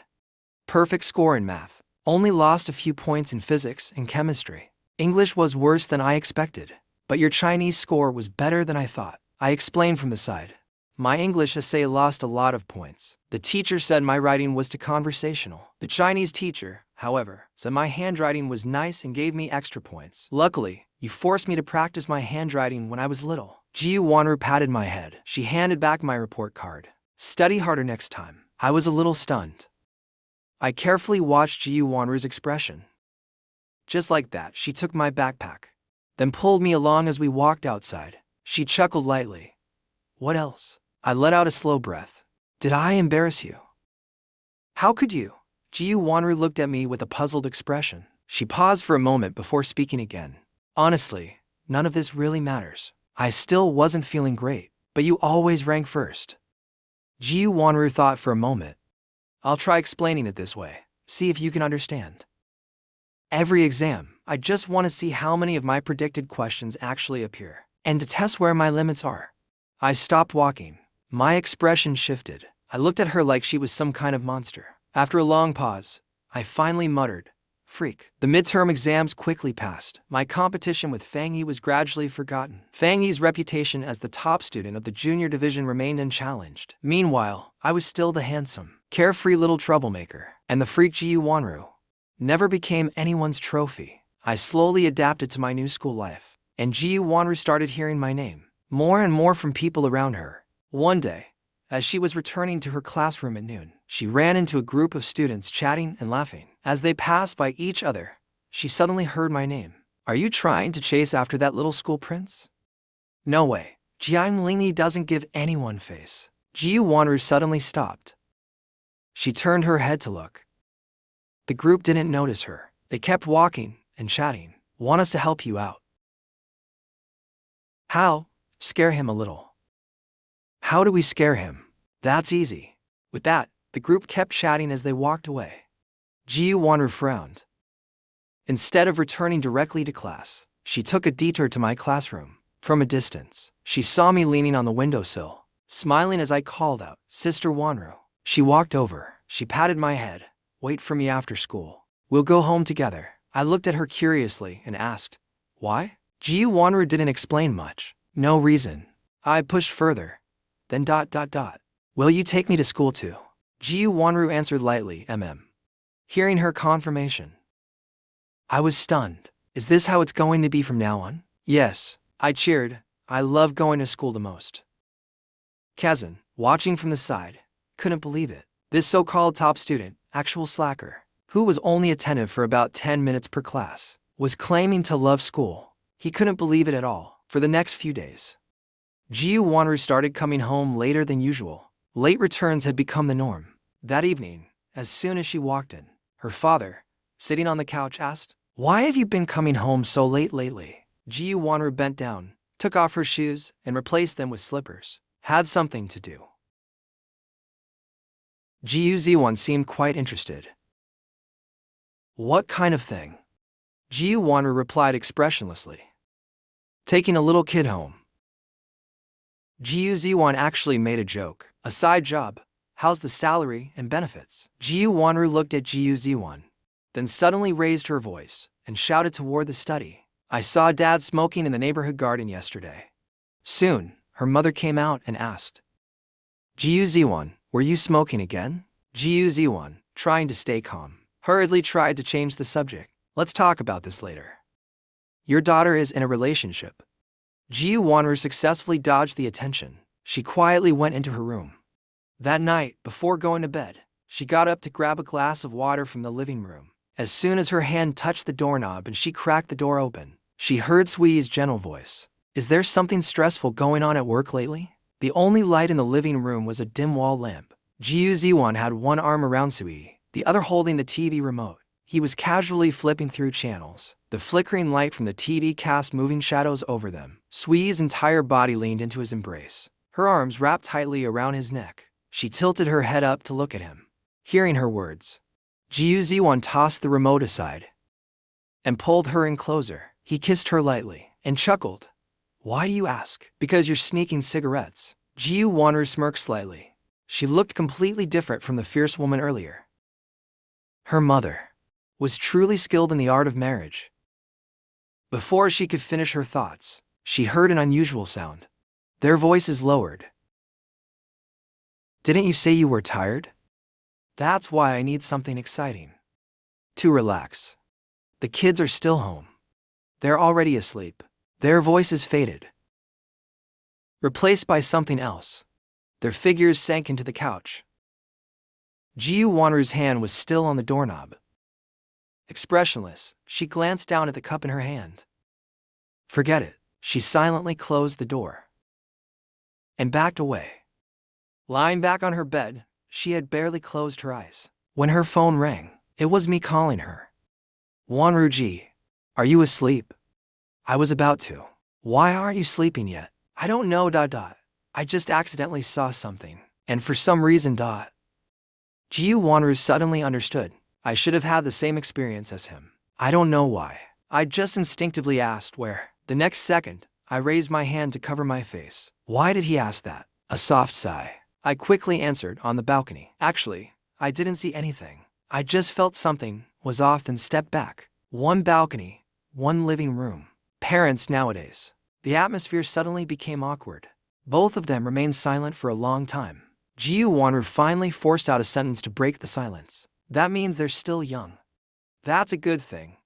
Perfect score in math. Only lost a few points in physics and chemistry. English was worse than I expected, but your Chinese score was better than I thought. I explained from the side. My English essay lost a lot of points. The teacher said my writing was too conversational. The Chinese teacher, however, said my handwriting was nice and gave me extra points. Luckily, you forced me to practice my handwriting when I was little. Ji Wanru patted my head. She handed back my report card. Study harder next time. I was a little stunned. I carefully watched Ji Wonru's expression. Just like that, she took my backpack, then pulled me along as we walked outside. She chuckled lightly. What else? I let out a slow breath. Did I embarrass you? How could you? Ji Wonru looked at me with a puzzled expression. She paused for a moment before speaking again. Honestly, none of this really matters. I still wasn't feeling great, but you always rank first. Ji Wonru thought for a moment. I'll try explaining it this way. See if you can understand. Every exam, I just want to see how many of my predicted questions actually appear, and to test where my limits are. I stopped walking. My expression shifted. I looked at her like she was some kind of monster. After a long pause, I finally muttered, Freak. The midterm exams quickly passed. My competition with Fang Yi was gradually forgotten. Fang Yi's reputation as the top student of the junior division remained unchallenged. Meanwhile, I was still the handsome, carefree little troublemaker, and the freak Ji Wonru never became anyone's trophy. I slowly adapted to my new school life, and Ji Wonru started hearing my name more and more from people around her. One day, as she was returning to her classroom at noon, she ran into a group of students chatting and laughing. As they passed by each other, she suddenly heard my name. Are you trying to chase after that little school prince? No way. NiceGamLii doesn't give anyone face. Ji Wonru suddenly stopped. She turned her head to look. The group didn't notice her. They kept walking and chatting. Want us to help you out. How? Scare him a little. How do we scare him? That's easy. With that, the group kept chatting as they walked away. Ji Wonru frowned. Instead of returning directly to class, she took a detour to my classroom. From a distance, she saw me leaning on the windowsill, smiling as I called out, Sister Wonru. She walked over. She patted my head. Wait for me after school. We'll go home together. I looked at her curiously and asked, Why? Ji Wonru didn't explain much. No reason. I pushed further. Then ... Will you take me to school too? Ji Wonru answered lightly, Hearing her confirmation, I was stunned. Is this how it's going to be from now on? Yes, I cheered. I love going to school the most. Kazan, watching from the side, couldn't believe it. This so-called top student, actual slacker, who was only attentive for about 10 minutes per class, was claiming to love school. He couldn't believe it at all. For the next few days, Ji Wonru started coming home later than usual. Late returns had become the norm. That evening, as soon as she walked in, her father, sitting on the couch, asked, Why have you been coming home so late lately? Ji Wonru bent down, took off her shoes, and replaced them with slippers. Had something to do. Ji Wonru seemed quite interested. What kind of thing? Ji Wonru replied expressionlessly. Taking a little kid home. Ji Wonru actually made a joke. A side job. How's the salary and benefits? Ji Wonru looked at Ji Wonru, then suddenly raised her voice and shouted toward the study. I saw Dad smoking in the neighborhood garden yesterday. Soon, her mother came out and asked, Ji Wonru, were you smoking again? Ji Wonru, trying to stay calm, hurriedly tried to change the subject. Let's talk about this later. Your daughter is in a relationship. Ji Wonru successfully dodged the attention. She quietly went into her room. That night, before going to bed, she got up to grab a glass of water from the living room. As soon as her hand touched the doorknob and she cracked the door open, she heard Sui's gentle voice. Is there something stressful going on at work lately? The only light in the living room was a dim wall lamp. Ji Wonru had one arm around Sui, the other holding the TV remote. He was casually flipping through channels. The flickering light from the TV cast moving shadows over them. Sui's entire body leaned into his embrace, her arms wrapped tightly around his neck. She tilted her head up to look at him. Hearing her words, Ji Wonru tossed the remote aside and pulled her in closer. He kissed her lightly and chuckled. Why do you ask? Because you're sneaking cigarettes. Ji Wonru smirked slightly. She looked completely different from the fierce woman earlier. Her mother was truly skilled in the art of marriage. Before she could finish her thoughts, she heard an unusual sound. Their voices lowered. Didn't you say you were tired? That's why I need something exciting. To relax. The kids are still home. They're already asleep. Their voices faded, replaced by something else. Their figures sank into the couch. Ji Wanru's hand was still on the doorknob. Expressionless, she glanced down at the cup in her hand. Forget it. She silently closed the door and backed away. Lying back on her bed, she had barely closed her eyes when her phone rang. It was me calling her. Wanru-ji, are you asleep? I was about to. Why aren't you sleeping yet? I don't know. I just accidentally saw something, and for some reason. Ji Wanru suddenly understood. I should have had the same experience as him. I don't know why. I just instinctively asked where. The next second, I raised my hand to cover my face. Why did he ask that? A soft sigh. I quickly answered, on the balcony. Actually, I didn't see anything. I just felt something was off and stepped back. One balcony, one living room. Parents nowadays. The atmosphere suddenly became awkward. Both of them remained silent for a long time. Ji Wanru finally forced out a sentence to break the silence. That means they're still young. That's a good thing.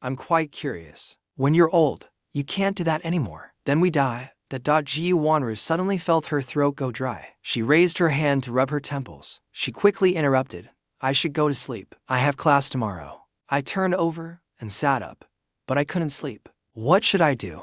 I'm quite curious. When you're old, you can't do that anymore. Then we die. Ji Wanru suddenly felt her throat go dry. She raised her hand to rub her temples. She quickly interrupted. I should go to sleep. I have class tomorrow. I turned over and sat up, but I couldn't sleep. What should I do?